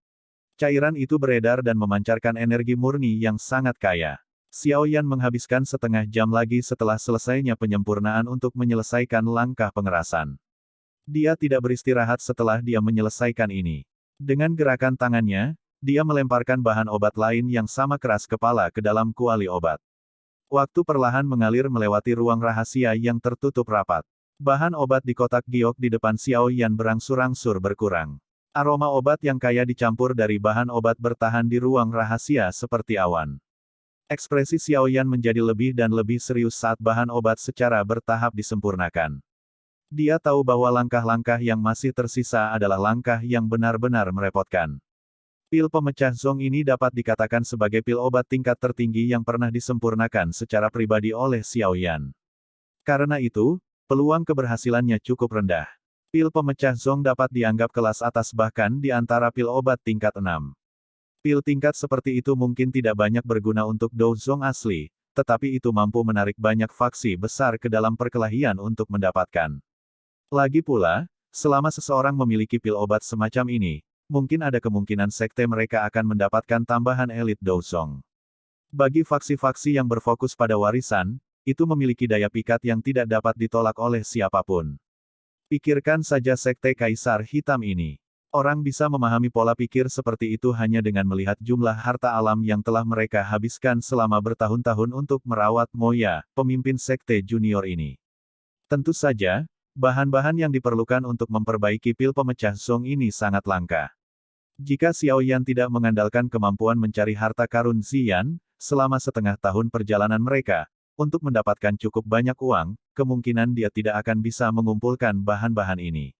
Cairan itu beredar dan memancarkan energi murni yang sangat kaya. Xiao Yan menghabiskan setengah jam lagi setelah selesainya penyempurnaan untuk menyelesaikan langkah pengerasan. Dia tidak beristirahat setelah dia menyelesaikan ini. Dengan gerakan tangannya, dia melemparkan bahan obat lain yang sama keras kepala ke dalam kuali obat. Waktu perlahan mengalir melewati ruang rahasia yang tertutup rapat. Bahan obat di kotak giok di depan Xiao Yan berangsur-angsur berkurang. Aroma obat yang kaya dicampur dari bahan obat bertahan di ruang rahasia seperti awan. Ekspresi Xiao Yan menjadi lebih dan lebih serius saat bahan obat secara bertahap disempurnakan. Dia tahu bahwa langkah-langkah yang masih tersisa adalah langkah yang benar-benar merepotkan. Pil pemecah zong ini dapat dikatakan sebagai pil obat tingkat tertinggi yang pernah disempurnakan secara pribadi oleh Xiao Yan. Karena itu, peluang keberhasilannya cukup rendah. Pil pemecah zong dapat dianggap kelas atas bahkan di antara pil obat tingkat 6. Pil tingkat seperti itu mungkin tidak banyak berguna untuk Dou Zong asli, tetapi itu mampu menarik banyak faksi besar ke dalam perkelahian untuk mendapatkan. Lagi pula, selama seseorang memiliki pil obat semacam ini, mungkin ada kemungkinan sekte mereka akan mendapatkan tambahan elit Douzong. Bagi faksi-faksi yang berfokus pada warisan, itu memiliki daya pikat yang tidak dapat ditolak oleh siapapun. Pikirkan saja sekte Kaisar Hitam ini. Orang bisa memahami pola pikir seperti itu hanya dengan melihat jumlah harta alam yang telah mereka habiskan selama bertahun-tahun untuk merawat Moya, pemimpin sekte junior ini. Tentu saja, bahan-bahan yang diperlukan untuk memperbaiki pil pemecah zong ini sangat langka. Jika Xiao Yan tidak mengandalkan kemampuan mencari harta karun Ziyan, selama setengah tahun perjalanan mereka, untuk mendapatkan cukup banyak uang, kemungkinan dia tidak akan bisa mengumpulkan bahan-bahan ini.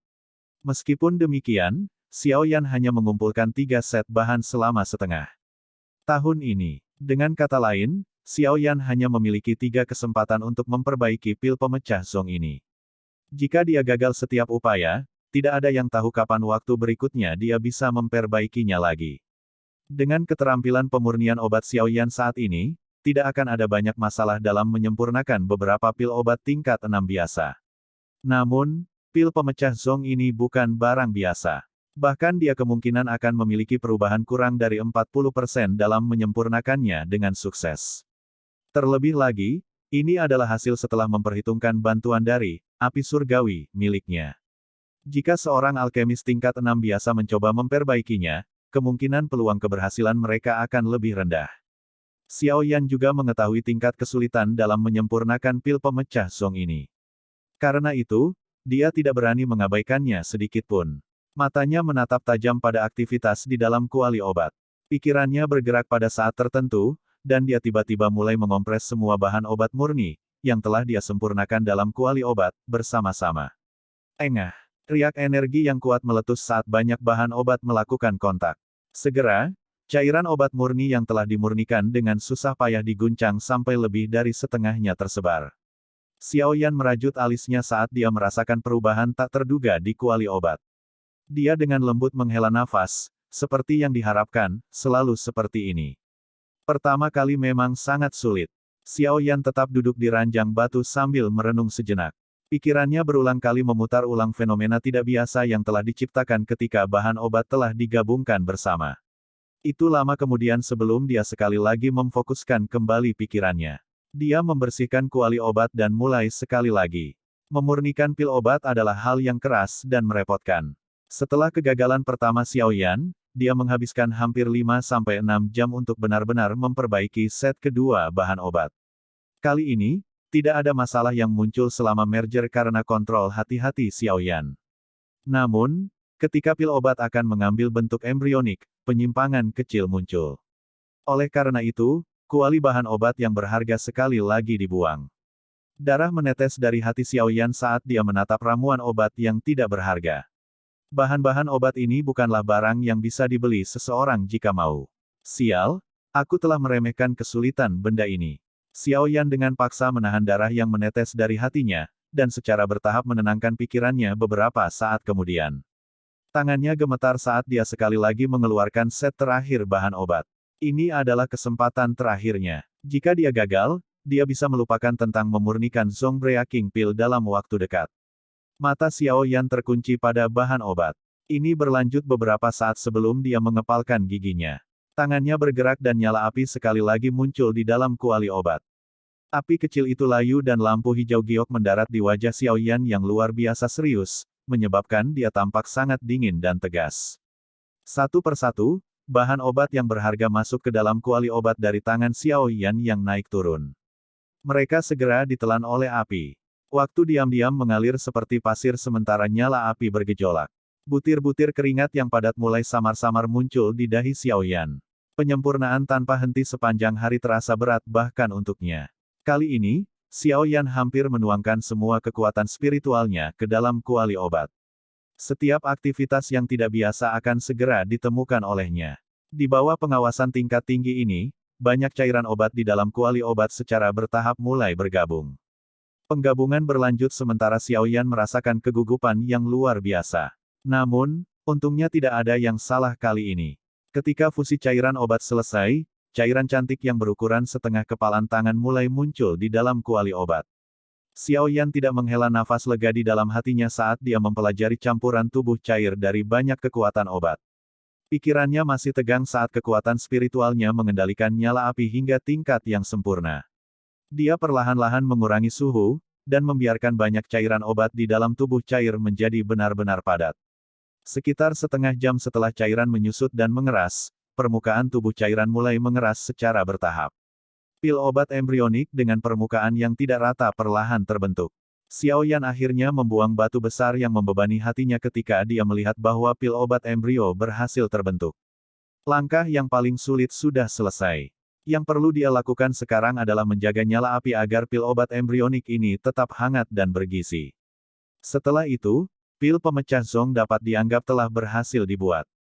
Meskipun demikian, Xiao Yan hanya mengumpulkan 3 set bahan selama setengah tahun ini. Dengan kata lain, Xiao Yan hanya memiliki 3 kesempatan untuk memperbaiki pil pemecah zong ini. Jika dia gagal setiap upaya, tidak ada yang tahu kapan waktu berikutnya dia bisa memperbaikinya lagi. Dengan keterampilan pemurnian obat Xiao Yan saat ini, tidak akan ada banyak masalah dalam menyempurnakan beberapa pil obat tingkat 6 biasa. Namun, pil pemecah zong ini bukan barang biasa. Bahkan dia kemungkinan akan memiliki perubahan kurang dari 40% dalam menyempurnakannya dengan sukses. Terlebih lagi, ini adalah hasil setelah memperhitungkan bantuan dari api surgawi miliknya. Jika seorang alkemis tingkat 6 biasa mencoba memperbaikinya, kemungkinan peluang keberhasilan mereka akan lebih rendah. Xiao Yan juga mengetahui tingkat kesulitan dalam menyempurnakan pil pemecah zong ini. Karena itu, dia tidak berani mengabaikannya sedikitpun. Matanya menatap tajam pada aktivitas di dalam kuali obat. Pikirannya bergerak pada saat tertentu, dan dia tiba-tiba mulai mengompres semua bahan obat murni, yang telah dia sempurnakan dalam kuali obat, bersama-sama. Engah! Riak energi yang kuat meletus saat banyak bahan obat melakukan kontak. Segera, cairan obat murni yang telah dimurnikan dengan susah payah diguncang sampai lebih dari setengahnya tersebar. Xiao Yan merajut alisnya saat dia merasakan perubahan tak terduga di kuali obat. Dia dengan lembut menghela nafas, seperti yang diharapkan, selalu seperti ini. Pertama kali memang sangat sulit. Xiao Yan tetap duduk di ranjang batu sambil merenung sejenak. Pikirannya berulang kali memutar ulang fenomena tidak biasa yang telah diciptakan ketika bahan obat telah digabungkan bersama. Itu lama kemudian sebelum dia sekali lagi memfokuskan kembali pikirannya. Dia membersihkan kuali obat dan mulai sekali lagi. Memurnikan pil obat adalah hal yang keras dan merepotkan. Setelah kegagalan pertama Xiao Yan, dia menghabiskan hampir 5-6 jam untuk benar-benar memperbaiki set kedua bahan obat. Kali ini, tidak ada masalah yang muncul selama merger karena kontrol hati-hati Xiao Yan. Namun, ketika pil obat akan mengambil bentuk embrionik, penyimpangan kecil muncul. Oleh karena itu, kuali bahan obat yang berharga sekali lagi dibuang. Darah menetes dari hati Xiao Yan saat dia menatap ramuan obat yang tidak berharga. Bahan-bahan obat ini bukanlah barang yang bisa dibeli seseorang jika mau. Sial, aku telah meremehkan kesulitan benda ini. Xiao Yan dengan paksa menahan darah yang menetes dari hatinya, dan secara bertahap menenangkan pikirannya beberapa saat kemudian. Tangannya gemetar saat dia sekali lagi mengeluarkan set terakhir bahan obat. Ini adalah kesempatan terakhirnya. Jika dia gagal, dia bisa melupakan tentang memurnikan Zongbrea King Pill dalam waktu dekat. Mata Xiao Yan terkunci pada bahan obat. Ini berlanjut beberapa saat sebelum dia mengepalkan giginya. Tangannya bergerak dan nyala api sekali lagi muncul di dalam kuali obat. Api kecil itu layu dan lampu hijau giok mendarat di wajah Xiao Yan yang luar biasa serius, menyebabkan dia tampak sangat dingin dan tegas. Satu persatu, bahan obat yang berharga masuk ke dalam kuali obat dari tangan Xiao Yan yang naik turun. Mereka segera ditelan oleh api. Waktu diam-diam mengalir seperti pasir sementara nyala api bergejolak. Butir-butir keringat yang padat mulai samar-samar muncul di dahi Xiao Yan. Penyempurnaan tanpa henti sepanjang hari terasa berat bahkan untuknya. Kali ini, Xiao Yan hampir menuangkan semua kekuatan spiritualnya ke dalam kuali obat. Setiap aktivitas yang tidak biasa akan segera ditemukan olehnya. Di bawah pengawasan tingkat tinggi ini, banyak cairan obat di dalam kuali obat secara bertahap mulai bergabung. Penggabungan berlanjut sementara Xiao Yan merasakan kegugupan yang luar biasa. Namun, untungnya tidak ada yang salah kali ini. Ketika fusi cairan obat selesai, cairan cantik yang berukuran setengah kepalan tangan mulai muncul di dalam kuali obat. Xiao Yan tidak menghela nafas lega di dalam hatinya saat dia mempelajari campuran tubuh cair dari banyak kekuatan obat. Pikirannya masih tegang saat kekuatan spiritualnya mengendalikan nyala api hingga tingkat yang sempurna. Dia perlahan-lahan mengurangi suhu, dan membiarkan banyak cairan obat di dalam tubuh cair menjadi benar-benar padat. Sekitar setengah jam setelah cairan menyusut dan mengeras, permukaan tubuh cairan mulai mengeras secara bertahap. Pil obat embrionik dengan permukaan yang tidak rata perlahan terbentuk. Xiao Yan akhirnya membuang batu besar yang membebani hatinya ketika dia melihat bahwa pil obat embrio berhasil terbentuk. Langkah yang paling sulit sudah selesai. Yang perlu dia lakukan sekarang adalah menjaga nyala api agar pil obat embrionik ini tetap hangat dan bergizi. Setelah itu, pil pemecah Zong dapat dianggap telah berhasil dibuat.